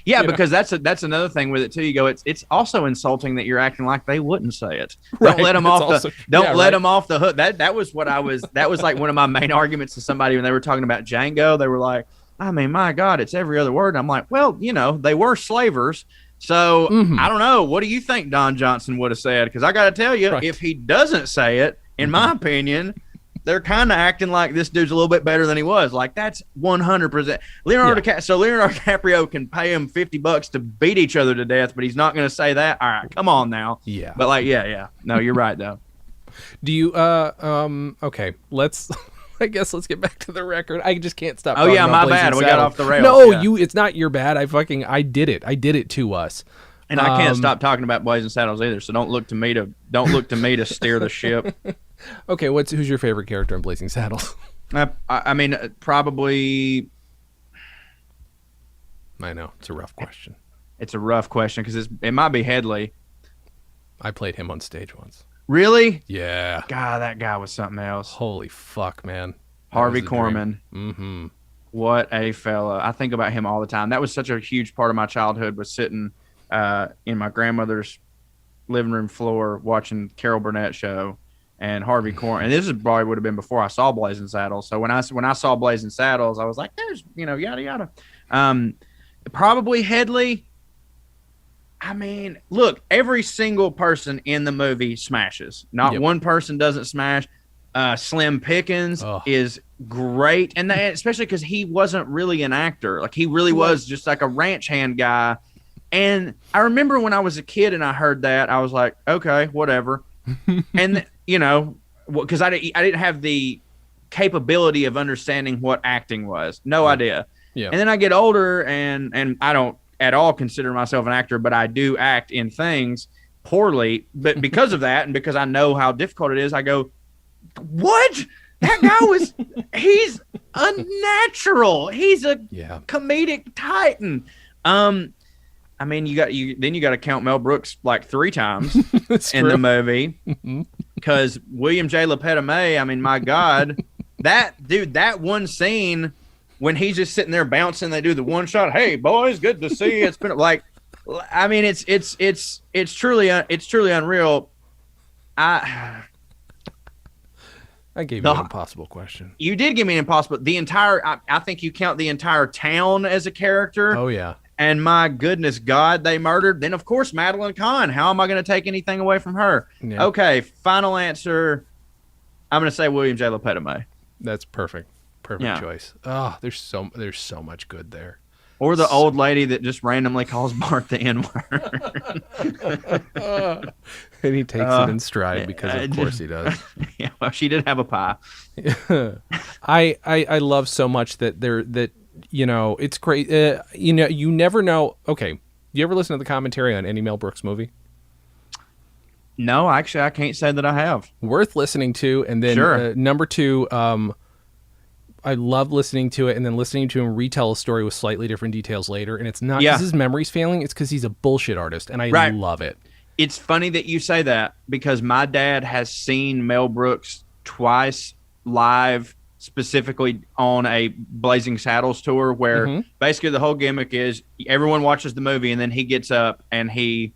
Yeah, because that's another thing with it too. You go, it's also insulting that you're acting like they wouldn't say it. Don't let them off them off the hook. That was like one of my main arguments to somebody when they were talking about Django. They were like, I mean, my God, it's every other word. And I'm like, well, they were slavers. So I don't know. What do you think Don Johnson would have said? Because I got to tell you, if he doesn't say it, in my opinion, they're kind of acting like this dude's a little bit better than he was. Like, that's 100%. Leonardo DiCaprio can pay him $50 to beat each other to death, but he's not going to say that. All right, come on now. Yeah. But like, yeah. No, you're right though. Do you? Okay, I guess let's get back to the record. I just can't stop. Oh yeah, my bad. We got off the rails. No, yeah. It's not your bad. I did it. I did it to us. And I can't stop talking about Blazing Saddles either. So don't look to me to steer the ship. Okay, who's your favorite character in Blazing Saddles? I mean, probably. I know it's a rough question. It's a rough question because it might be Headley. I played him on stage once. Really? Yeah. God, that guy was something else. Holy fuck, man. Harvey Korman. Mm-hmm. What a fella. I think about him all the time. That was such a huge part of my childhood, was sitting in my grandmother's living room floor watching Carol Burnett show and Harvey Korman. And this probably would have been before I saw Blazing Saddles. So when I saw Blazing Saddles, I was like, there's, yada, yada. Probably Headley. I mean, look, every single person in the movie smashes. Not one person doesn't smash. Slim Pickens is great. And especially because he wasn't really an actor. Like, he really was just like a ranch hand guy. And I remember when I was a kid and I heard that, I was like, okay, whatever. And, because I didn't have the capability of understanding what acting was. No idea. Yeah. And then I get older and I don't at all consider myself an actor, but I do act in things poorly. But because of that, and because I know how difficult it is, I go, what? That guy he's unnatural. He's a comedic titan. I mean, you got to count Mel Brooks like 3 times in the movie, because William J. LePetame, I mean, my God, that one scene when he's just sitting there bouncing, they do the one shot. Hey boys, good to see you. It's been like, I mean, it's truly unreal. I gave you an impossible question. You did give me an impossible. I think you count the entire town as a character. Oh yeah. And my goodness God, they murdered. Then of course Madeline Kahn. How am I going to take anything away from her? Yeah. Okay, final answer. I'm going to say William J. LePetame. That's perfect. Perfect choice. Oh, there's so much good there. Or the old lady that just randomly calls Bart the N-word. And he takes it in stride because of course he does. Yeah, well, she did have a pie. I love so much that it's great. You never know. Okay, you ever listen to the commentary on any Mel Brooks movie? No, actually, I can't say that I have. Worth listening to. And then number 2, I love listening to it and then listening to him retell a story with slightly different details later. And it's not because his memory's failing. It's because he's a bullshit artist. And I love it. It's funny that you say that, because my dad has seen Mel Brooks twice live, specifically on a Blazing Saddles tour, where basically the whole gimmick is everyone watches the movie and then he gets up and he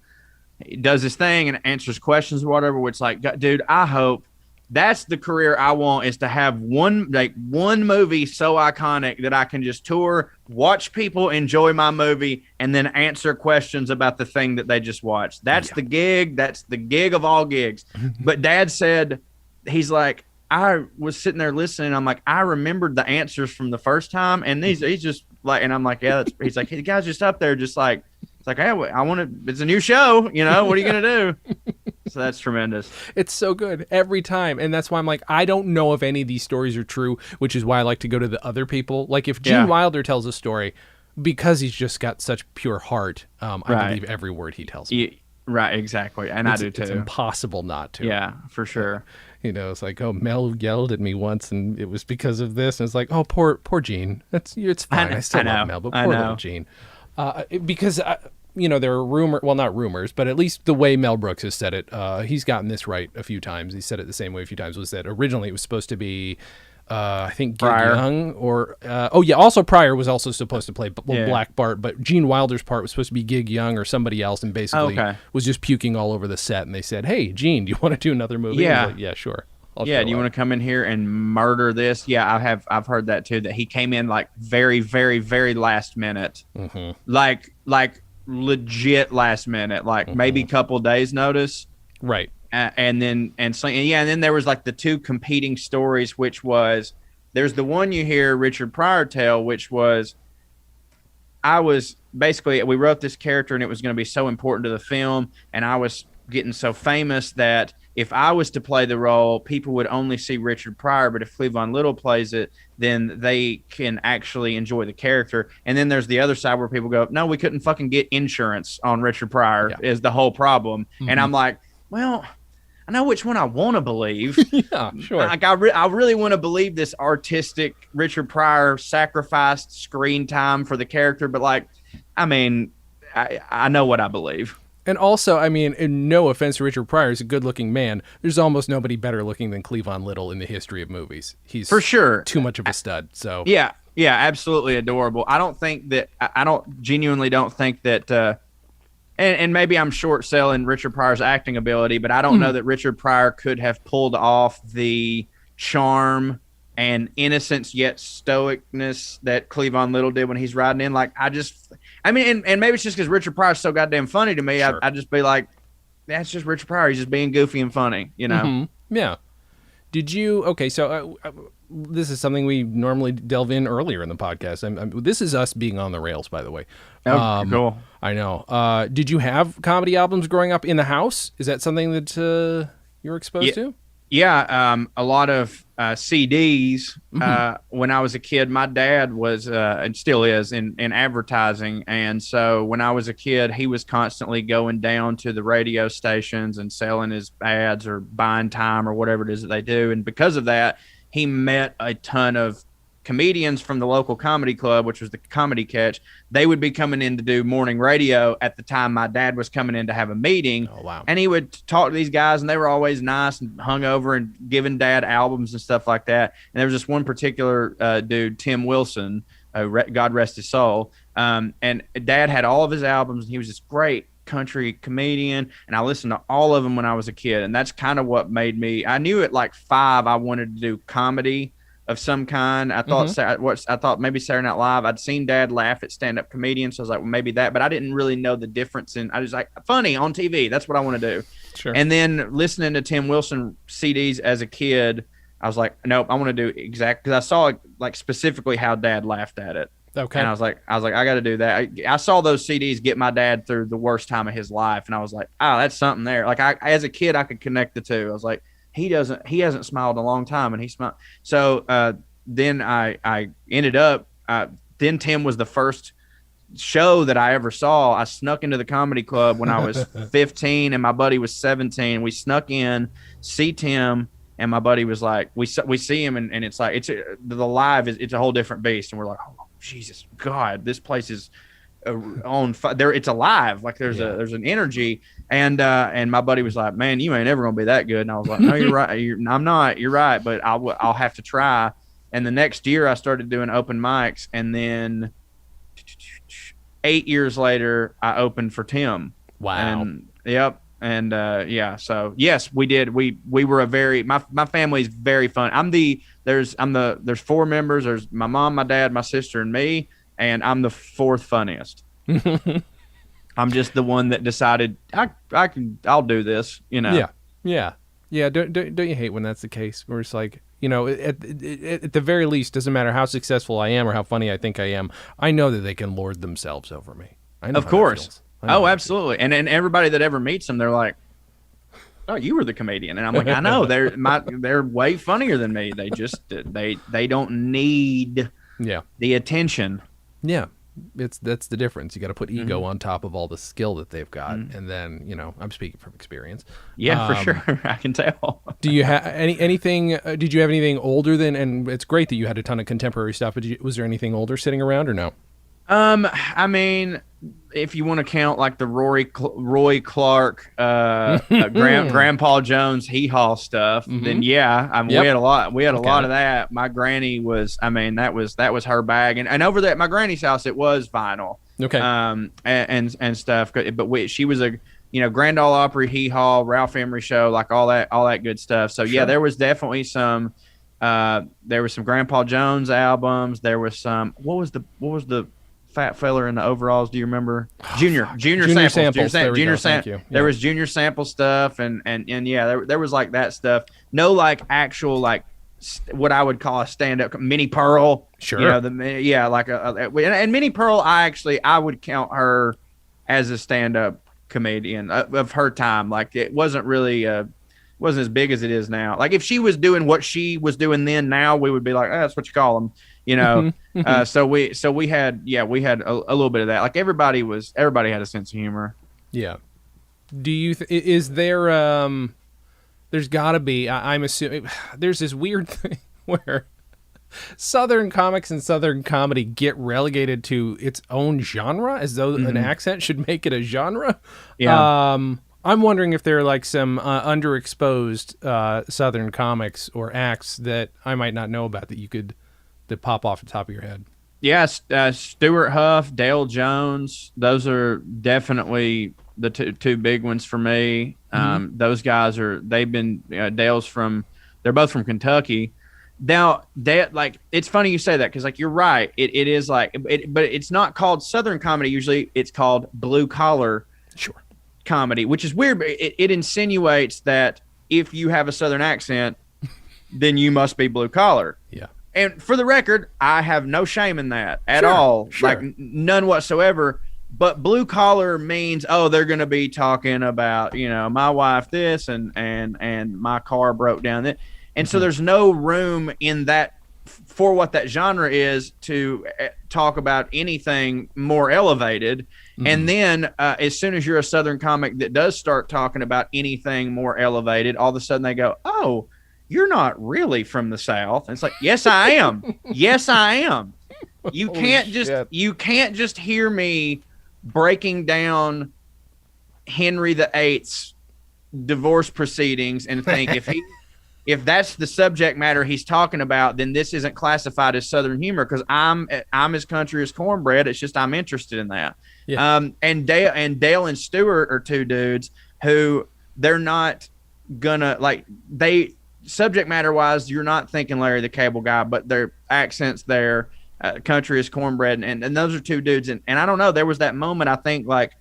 does his thing and answers questions or whatever. Which, like, dude, I hope that's the career I want, is to have one movie so iconic that I can just tour, watch people enjoy my movie, and then answer questions about the thing that they just watched. That's the gig. That's the gig of all gigs. But Dad said he's like, I was sitting there listening. I'm like, I remembered the answers from the first time, and he's just like, and I'm like, yeah. He's like, hey, the guy's just up there, just like, it's like, hey, I want to. It's a new show, What are you gonna do? So that's tremendous. It's so good every time, and that's why I'm like, I don't know if any of these stories are true, which is why I like to go to the other people. Like if Gene Wilder tells a story, because he's just got such pure heart, I believe every word he tells me. Right, exactly, and I do too. It's impossible not to. Yeah, for sure. It's like, oh, Mel yelled at me once, and it was because of this. And it's like, oh, poor Gene. It's fine. I still love Mel, but poor little Gene. Because there are not rumors, but at least the way Mel Brooks has said it, he's gotten this right a few times. He said it the same way a few times. Was that originally it was supposed to be, I think, Gig Young, or also Pryor was also supposed to play Black Bart, but Gene Wilder's part was supposed to be Gig Young or somebody else, and basically was just puking all over the set. And they said, "Hey, Gene, do you want to do another movie?" Yeah, like, yeah, sure. Do you want to come in here and murder this? Yeah, I've heard that too. That he came in like very, very, very last minute, like legit last minute, like maybe a couple days notice, right? And then there was like the two competing stories, which was there's the one you hear Richard Pryor tell, which was we wrote this character and it was going to be so important to the film, and I was getting so famous that if I was to play the role, people would only see Richard Pryor, but if Cleavon Little plays it, then they can actually enjoy the character. And then there's the other side where people go, no, we couldn't fucking get insurance on Richard Pryor is the whole problem. And I'm like, well, I know which one I want to believe. Yeah, sure. Like I really want to believe this artistic Richard Pryor sacrificed screen time for the character, but like, I mean, I know what I believe. And also, I mean, no offense to Richard Pryor, he's a good-looking man. There's almost nobody better looking than Cleavon Little in the history of movies. He's for sure too much of a stud. So yeah, absolutely adorable. I genuinely don't think that. And maybe I'm short selling Richard Pryor's acting ability, but I don't know that Richard Pryor could have pulled off the charm and innocence yet stoicness that Cleavon Little did when he's riding in. Like and maybe it's just because Richard Pryor's so goddamn funny to me. Sure. I'd just be like, that's just Richard Pryor. He's just being goofy and funny, Yeah. Did you? Okay, so this is something we normally delve in earlier in the podcast. This is us being on the rails, by the way. Oh, cool. I know. Did you have comedy albums growing up in the house? Is that something that you were exposed to? Yeah, a lot of CDs. When I was a kid, my dad was and still is in advertising, and so when I was a kid, he was constantly going down to the radio stations and selling his ads or buying time or whatever it is that they do. And because of that, he met a ton of comedians from the local comedy club, which was the Comedy Catch. They would be coming in to do morning radio at the time my dad was coming in to have a meeting. Oh, wow. And he would talk to these guys, and they were always nice and hungover and giving dad albums and stuff like that. And there was this one particular dude, Tim Wilson, God rest his soul. And dad had all of his albums, and he was this great country comedian, and I listened to all of them when I was a kid. And that's kind of what made me, I knew at like 5 I wanted to do comedy of some kind. I thought I thought maybe Saturday Night Live. I'd seen dad laugh at stand-up comedians, so I was like, well, maybe that, but I didn't really know the difference I was like, funny on TV, that's what I want to do. Sure. And then listening to Tim Wilson CDs as a kid, I was like, nope, I want to do exact, because I saw like specifically how dad laughed at it. Okay. And I was like, I got to do that. I saw those CDs get my dad through the worst time of his life, and I was like, oh, that's something there. Like as a kid, I could connect the two. I was like, he hasn't smiled in a long time, and he smiled. So then I ended up, then Tim was the first show that I ever saw. I snuck into the comedy club when I was 15 and my buddy was 17. We snuck in, see Tim, and my buddy was like, we see him, and it's like, the live it's a whole different beast. And we're like, oh, Jesus God, this place is on there. It's alive. Like there's an energy. And my buddy was like, man, you ain't ever going to be that good. And I was like, no, you're right. I'm not, you're right. But I'll have to try. And the next year I started doing open mics. And then 8 years later, I opened for Tim. Wow. And yep. And so yes, we did. We were my family's very fun. There's 4 members. There's my mom, my dad, my sister, and me. And I'm the 4th funniest. I'm just the one that decided I'll do this, Yeah. Yeah, don't you hate when that's the case? Where it's like, at the very least, doesn't matter how successful I am or how funny I think I am, I know that they can lord themselves over me. I know Of how that course. feels. I know Oh, how that feels. absolutely. And everybody that ever meets them, they're like, "Oh, you were the comedian," and I'm like, "I know. They're way funnier than me. They just they don't need Yeah. the attention." Yeah. That's the difference. You got to put ego on top of all the skill that they've got, and then I'm speaking from experience. Yeah, for sure. I can tell. Do you have anything? Did you have anything older than? And it's great that you had a ton of contemporary stuff, but was there anything older sitting around or no? I mean, if you want to count like the Roy Clark, Grandpa Jones hee haw stuff, then yeah, I mean, Yep. we had a lot. We had a Okay. lot of that. My granny was, I mean, that was her bag, and over there at my granny's house, it was vinyl, Okay. and stuff. But she was a Grand Ole Opry, hee haw, Ralph Emery Show, like all that good stuff. So yeah, Sure. there was definitely some. There was some Grandpa Jones albums. There was some. What was the fat feller in the overalls? Do you remember? Junior samples. There we go. Thank you. There Yeah. was Junior sample stuff, and yeah, there was like that stuff. No, like actual like what I would call a stand up Minnie Pearl. Sure. And Minnie Pearl, I would count her as a stand up comedian of her time. Like it wasn't really wasn't as big as it is now. Like if she was doing what she was doing then, now we would be like, that's what you call them, So we had a little bit of that. Like everybody had a sense of humor. Yeah. Do you? Is there? There's got to be. I'm assuming there's this weird thing where Southern comics and Southern comedy get relegated to its own genre, as though an accent should make it a genre. Yeah. I'm wondering if there are like some underexposed Southern comics or acts that I might not know about that pop off the top of your head. Yeah, Stuart Huff, Dale Jones, those are definitely the two big ones for me. Those guys they're both from Kentucky. Now, it's funny you say that because like you're right, it is like but it's not called Southern comedy. Usually, it's called blue collar comedy, which is weird. But it insinuates that if you have a Southern accent, then you must be blue collar. Yeah. And for the record, I have no shame in that at all. Sure. Like none whatsoever. But blue collar means, they're going to be talking about, my wife this and my car broke down. And so there's no room in that for what that genre is to talk about anything more elevated. And then as soon as you're a Southern comic that does start talking about anything more elevated, all of a sudden they go, oh, you're not really from the South. And it's like, yes, I am. Yes, I am. You can't just hear me breaking down Henry VIII's divorce proceedings and think if that's the subject matter he's talking about, then this isn't classified as Southern humor because I'm as country as cornbread. It's just I'm interested in that. Yeah. And Dale and Stewart are two dudes who they're not gonna like they. Subject matter wise, you're not thinking Larry the Cable Guy, but their accents there, country is cornbread, and those are two dudes. And I don't know, there was that moment I think like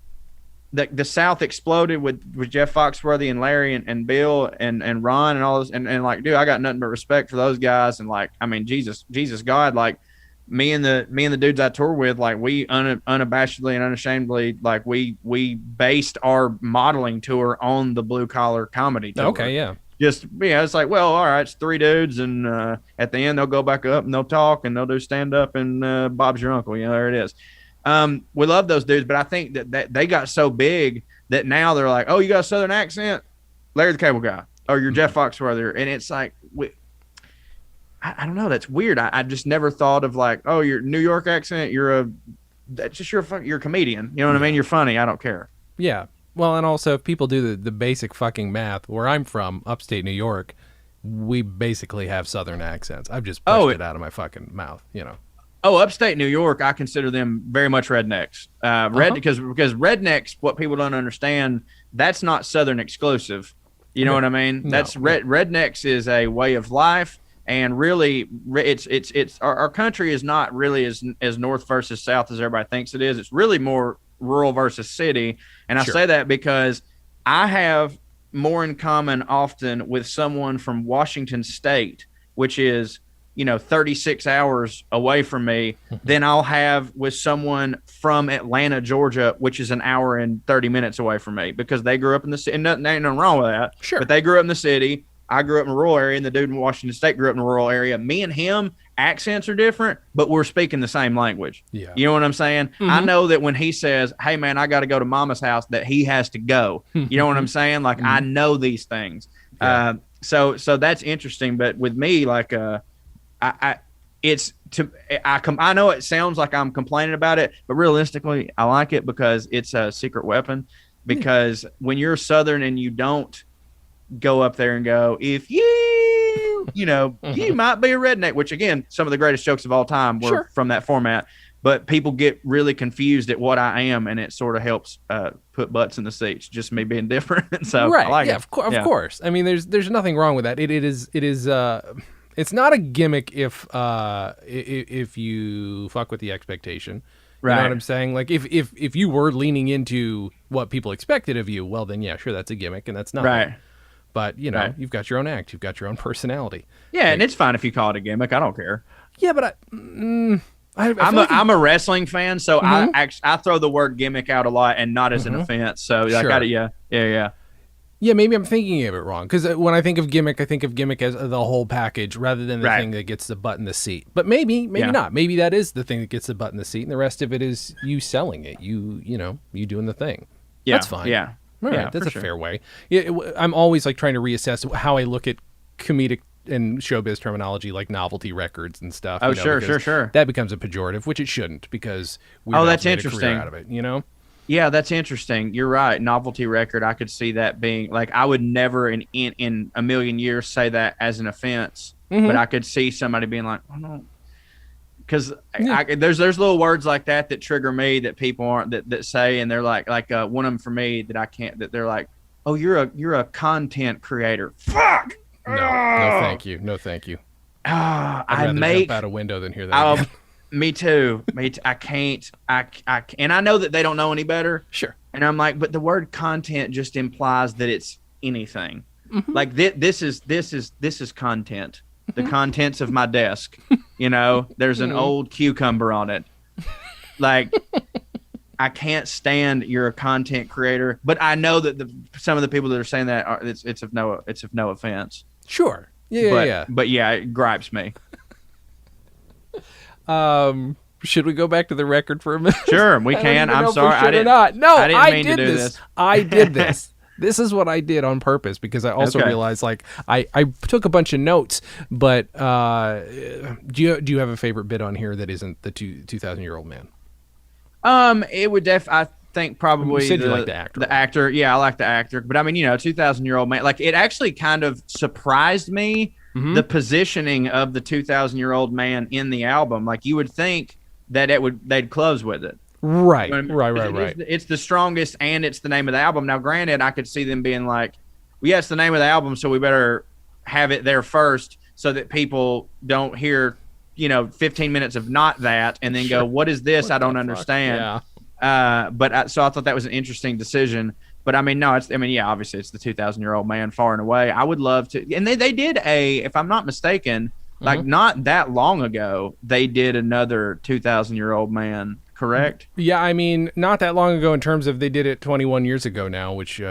the South exploded with Jeff Foxworthy and Larry and Bill and Ron and all this, and like, dude, I got nothing but respect for those guys. And like, I mean, Jesus God, like me and the dudes I tour with, like we unabashedly and unashamedly, like we based our modeling tour on the blue collar comedy tour. Okay, yeah. Just it's like, well, all right, it's three dudes, and at the end they'll go back up and they'll talk and they'll do stand up and Bob's your uncle, there it is. We love those dudes, but I think that they got so big that now they're like, oh, you got a Southern accent, Larry the Cable Guy, or you're Jeff Foxworthy, and it's like, I don't know, that's weird. I just never thought of like, oh, your New York accent, you're a comedian, you know what I mean? You're funny, I don't care. Yeah. Well, and also if people do the basic fucking math, where I'm from, upstate New York, we basically have Southern accents. I've just pushed it out of my fucking mouth, Oh, upstate New York, I consider them very much rednecks. Because rednecks, what people don't understand, that's not Southern exclusive. You know what I mean? No, That's rednecks is a way of life, and really, it's our country is not really as north versus south as everybody thinks it is. It's really more rural versus city. And I say that because I have more in common often with someone from Washington State, which is, 36 hours away from me, than I'll have with someone from Atlanta, Georgia, which is an hour and 30 minutes away from me, because they grew up in the city. And nothing, ain't nothing wrong with that. Sure. But they grew up in the city. I grew up in a rural area, and the dude in Washington State grew up in a rural area. Me and him, accents are different, but we're speaking the same language. Yeah. You know what I'm saying? I know that when he says, hey, man, I got to go to mama's house, that he has to go. You know what I'm saying? Like, I know these things. Yeah. So that's interesting. But with me, like, I know it sounds like I'm complaining about it, but realistically, I like it because it's a secret weapon. Because when you're Southern and you don't go up there and go, if you might be a redneck, which again, some of the greatest jokes of all time were from that format, but people get really confused at what I am, and it sort of helps put butts in the seats, just me being different. So right. I like yeah, it. Of course. I mean, there's nothing wrong with that. It is it's not a gimmick if you fuck with the expectation. You know what I'm saying? Like if you were leaning into what people expected of you, well then yeah, sure, that's a gimmick and that's nothing. Right. But you've got your own act, you've got your own personality. Yeah, like, and it's fine if you call it a gimmick. I don't care. Yeah, but I'm a wrestling fan, so I throw the word gimmick out a lot and not as an offense. So I got it. Yeah. Yeah, maybe I'm thinking of it wrong, because when I think of gimmick as the whole package rather than the thing that gets the butt in the seat. But maybe not. Maybe that is the thing that gets the butt in the seat, and the rest of it is you selling it. You doing the thing. Yeah, that's fine. Yeah, all right, that's a fair way. Yeah, I'm always like trying to reassess how I look at comedic and showbiz terminology, like novelty records and stuff. Oh, sure. That becomes a pejorative, which it shouldn't, because that's made interesting. a career out of it. Yeah, that's interesting. You're right. Novelty record. I could see that being like, I would never in a million years say that as an offense, but I could see somebody being like, oh no, because there's little words like that trigger me that people aren't that say, and they're like one of them for me that I can't. That they're like, oh, you're a content creator. Fuck. No, thank you. No, thank you. I'd rather jump out a window than hear that again. Me too. I can't. And I know that they don't know any better. Sure. And I'm like, but the word content just implies that it's anything. Like this is content. The contents of my desk. There's an old cucumber on it. Like, I can't stand you're a content creator, but I know that some of the people that are saying that it's of no offense. Sure. Yeah. But yeah, it gripes me. Should we go back to the record for a minute? Sure, we can. I'm sorry. I didn't mean to do this. I did this. This is what I did on purpose, because I also realized, like, I took a bunch of notes, but do you have a favorite bit on here that isn't the 2,000-year-old man? It would I think probably you said you like the actor. The actor, yeah, I like the actor. But I mean, 2,000-year-old man. Like, it actually kind of surprised me. The positioning of the 2,000-year-old man in the album. Like, you would think that they'd close with it. Right. It's the strongest, and it's the name of the album. Now, granted, I could see them being like, well, yeah, it's the name of the album, so we better have it there first so that people don't hear, 15 minutes of not that and then go, what is this? I don't understand. Yeah. So I thought that was an interesting decision. But I mean, no, obviously it's the 2,000-year-old man far and away. I would love to. And they did if I'm not mistaken, like not that long ago, they did another 2,000-year-old man, correct? Yeah, I mean, not that long ago in terms of they did it 21 years ago now, which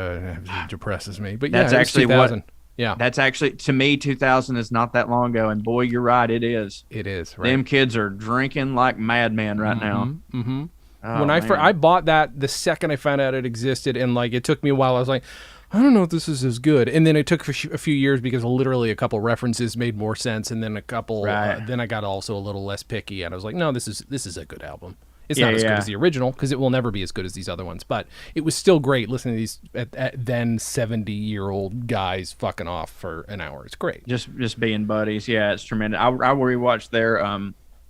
depresses me. But yeah, that's actually 2000. Yeah. That's actually, to me, 2000 is not that long ago. And boy, you're right, it is. It is, right? Them kids are drinking like madmen right now. Mm-hmm. Oh, when I bought that the second I found out it existed, and like it took me a while. I was like, I don't know if this is as good. And then it took a few years because literally a couple references made more sense, and then a couple. Then I got also a little less picky, and I was like, no, this is a good album. It's not as good as the original, because it will never be as good as these other ones. But it was still great listening to these then 70-year-old guys fucking off for an hour. It's great. Just being buddies. Yeah, it's tremendous. I rewatched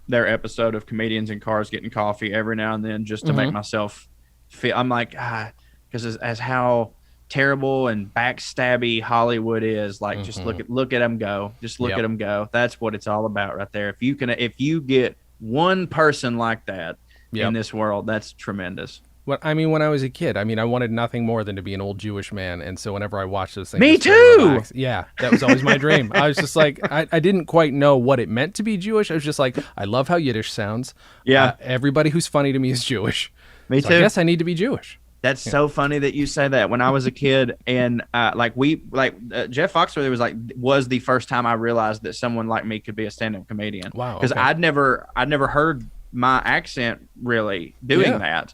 their episode of Comedians in Cars Getting Coffee every now and then just to make myself feel. I'm like, because as how terrible and backstabby Hollywood is, like just look at them go. Just look at them go. That's what it's all about right there. If you get one person like that in this world, that's tremendous. When I was a kid, I wanted nothing more than to be an old Jewish man, and so whenever I watched those things, me too. Yeah, that was always my dream. I was just like, I didn't quite know what it meant to be Jewish. I was just like, I love how Yiddish sounds. Yeah, everybody who's funny to me is Jewish. Me so too. I guess I need to be Jewish. That's so funny that you say that. When I was a kid, and Jeff Foxworthy was the first time I realized that someone like me could be a stand-up comedian. Wow, because okay. I'd never heard my accent really doing that.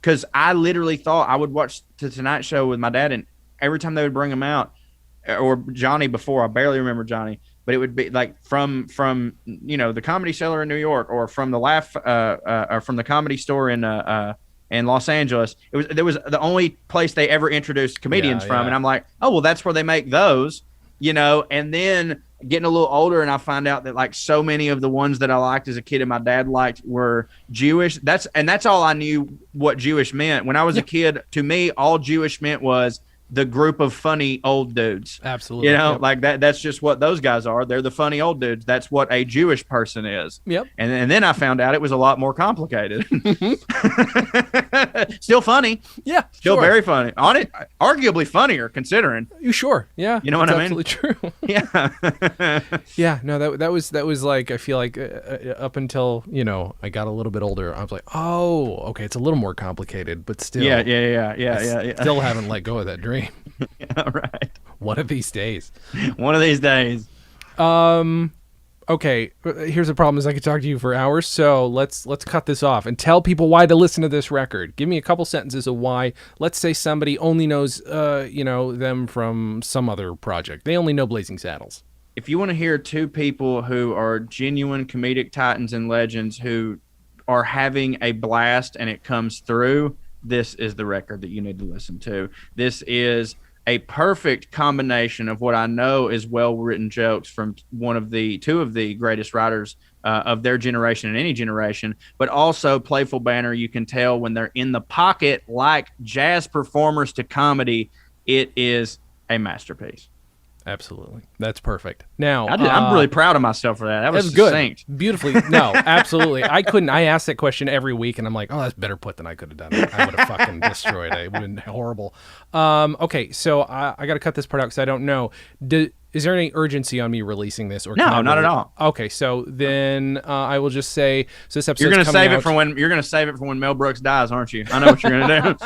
Because I literally thought I would watch the Tonight Show with my dad, and every time they would bring him out, or Johnny before, I barely remember Johnny, but it would be like from the Comedy Cellar in New York, or from the or from the Comedy Store in Los Angeles. There was the only place they ever introduced comedians from, and I'm like, oh well, that's where they make those, And then getting a little older, and I find out that like so many of the ones that I liked as a kid and my dad liked were Jewish. That's all I knew what Jewish meant when I was a kid. To me, all Jewish meant was the group of funny old dudes. Absolutely. Like that's just what those guys are. They're the funny old dudes. That's what a Jewish person is. Yep. And then I found out it was a lot more complicated. Still funny. Yeah. Still very funny. On it, arguably funnier considering. You sure? Yeah. You know what I mean? Absolutely true. Yeah. Yeah. No, that was like, I feel like up until I got a little bit older, I was like, oh, okay, it's a little more complicated, but still. Yeah. Still haven't let go of that dream. Yeah, right. One of these days. One of these days. Okay, here's the problem: is I could talk to you for hours. So let's cut this off and tell people why to listen to this record. Give me a couple sentences of why. Let's say somebody only knows, them from some other project. They only know Blazing Saddles. If you want to hear two people who are genuine comedic titans and legends who are having a blast and it comes through, this is the record that you need to listen to. This is a perfect combination of what I know is well-written jokes from two of the greatest writers of their generation and any generation, but also playful banter. You can tell when they're in the pocket, like jazz performers to comedy. It is a masterpiece. Absolutely. That's perfect. Now, I'm really proud of myself for that. That was good. Beautifully. No, absolutely. I asked that question every week, and I'm like, oh, that's better put than I could have done. I would have fucking destroyed it. It would have been horrible. Okay, so I got to cut this part out because I don't know. Is there any urgency on me releasing this? Or no, not at all. Okay, so then I will just say, so this episode you're going to save it for when Mel Brooks dies, aren't you? I know what you're going to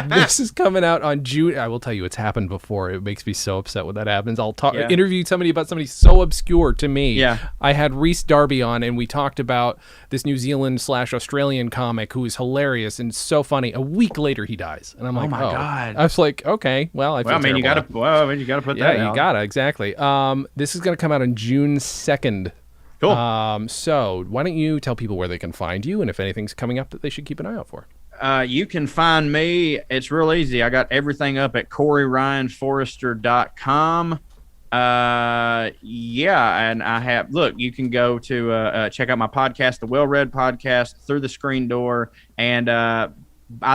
do. This is coming out on June. I will tell you, it's happened before. It makes me so upset when that happens. I'll interview somebody about somebody so obscure to me. Yeah. I had Rhys Darby on, and we talked about this New Zealand/Australian comic who is hilarious and so funny. A week later, he dies, and I'm like, oh my god. I was like, okay, well, you got to put that out. Exactly. This is going to come out on June 2nd. Cool. So why don't you tell people where they can find you and if anything's coming up that they should keep an eye out for? You can find me. It's real easy. I got everything up at CoreyRyanForrester.com. And I have, you can go to check out my podcast, the Well Read Podcast, Through the Screen Door. And I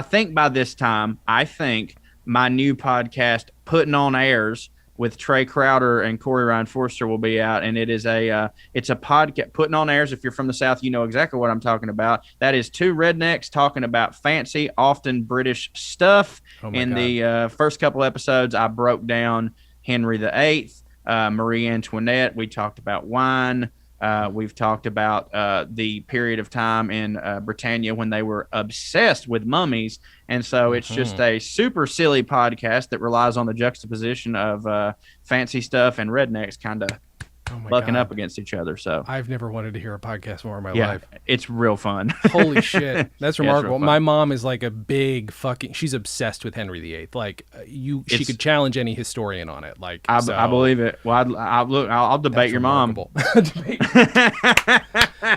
think by this time, my new podcast, Putting on Airs, with Trey Crowder and Corey Ryan Forrester will be out, and it is it's a podcast. Putting on Airs, if you're from the South, you know exactly what I'm talking about. That is two rednecks talking about fancy, often British stuff. The first couple episodes, I broke down Henry VIII, Marie Antoinette. We talked about wine. We've talked about the period of time in Britannia when they were obsessed with mummies. And so it's just a super silly podcast that relies on the juxtaposition of fancy stuff and rednecks kind of bucking up against each other. So I've never wanted to hear a podcast more in my life. It's real fun. Holy shit. That's remarkable. My mom is like a big she's obsessed with Henry VIII. Like she could challenge any historian on it. Like I believe it. Well, I'll debate your mom.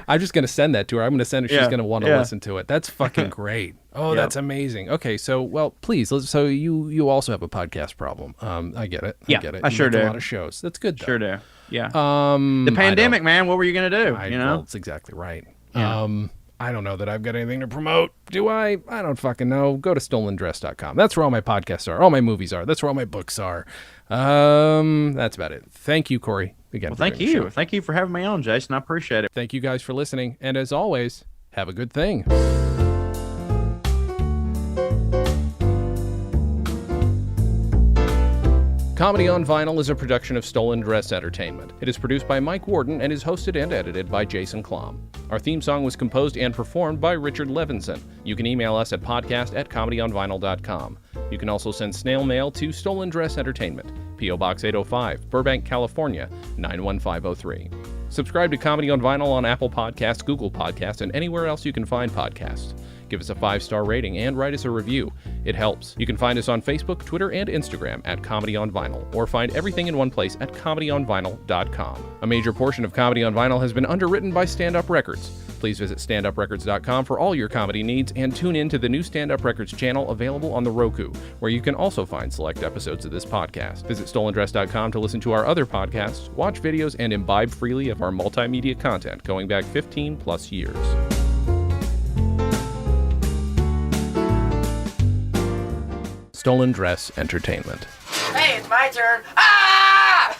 I'm just going to send that to her. I'm going to send her. She's going to want to listen to it. That's fucking great. Oh, that's amazing. Okay, so please. So you also have a podcast problem. I get it. I get it. I sure do. A lot of shows. That's good though. Sure do. Yeah. The pandemic, man. What were you gonna do? Well, that's exactly right. Yeah. I don't know that I've got anything to promote. Do I? I don't fucking know. Go to StolenDress.com. That's where all my podcasts are. All my movies are. That's where all my books are. That's about it. Thank you, Corey. Again. Well, thank you. Thank you for having me on, Jason. I appreciate it. Thank you guys for listening. And as always, have a good thing. Comedy on Vinyl is a production of StolenDress Entertainment. It is produced by Mike Warden and is hosted and edited by Jason Klom. Our theme song was composed and performed by Richard Levinson. You can email us at podcast@comedyonvinyl.com. You can also send snail mail to StolenDress Entertainment, P.O. Box 805, Burbank, California, 91503. Subscribe to Comedy on Vinyl on Apple Podcasts, Google Podcasts, and anywhere else you can find podcasts. Give us a 5-star rating and write us a review. It helps. You can find us on Facebook, Twitter, and Instagram at Comedy on Vinyl, or find everything in one place at comedyonvinyl.com. A major portion of Comedy on Vinyl has been underwritten by Stand Up Records. Please visit standuprecords.com for all your comedy needs and tune in to the new Stand Up Records channel available on the Roku, where you can also find select episodes of this podcast. Visit StolenDress.com to listen to our other podcasts, watch videos, and imbibe freely of our multimedia content going back 15 plus years. StolenDress Entertainment. Hey, it's my turn. Ah!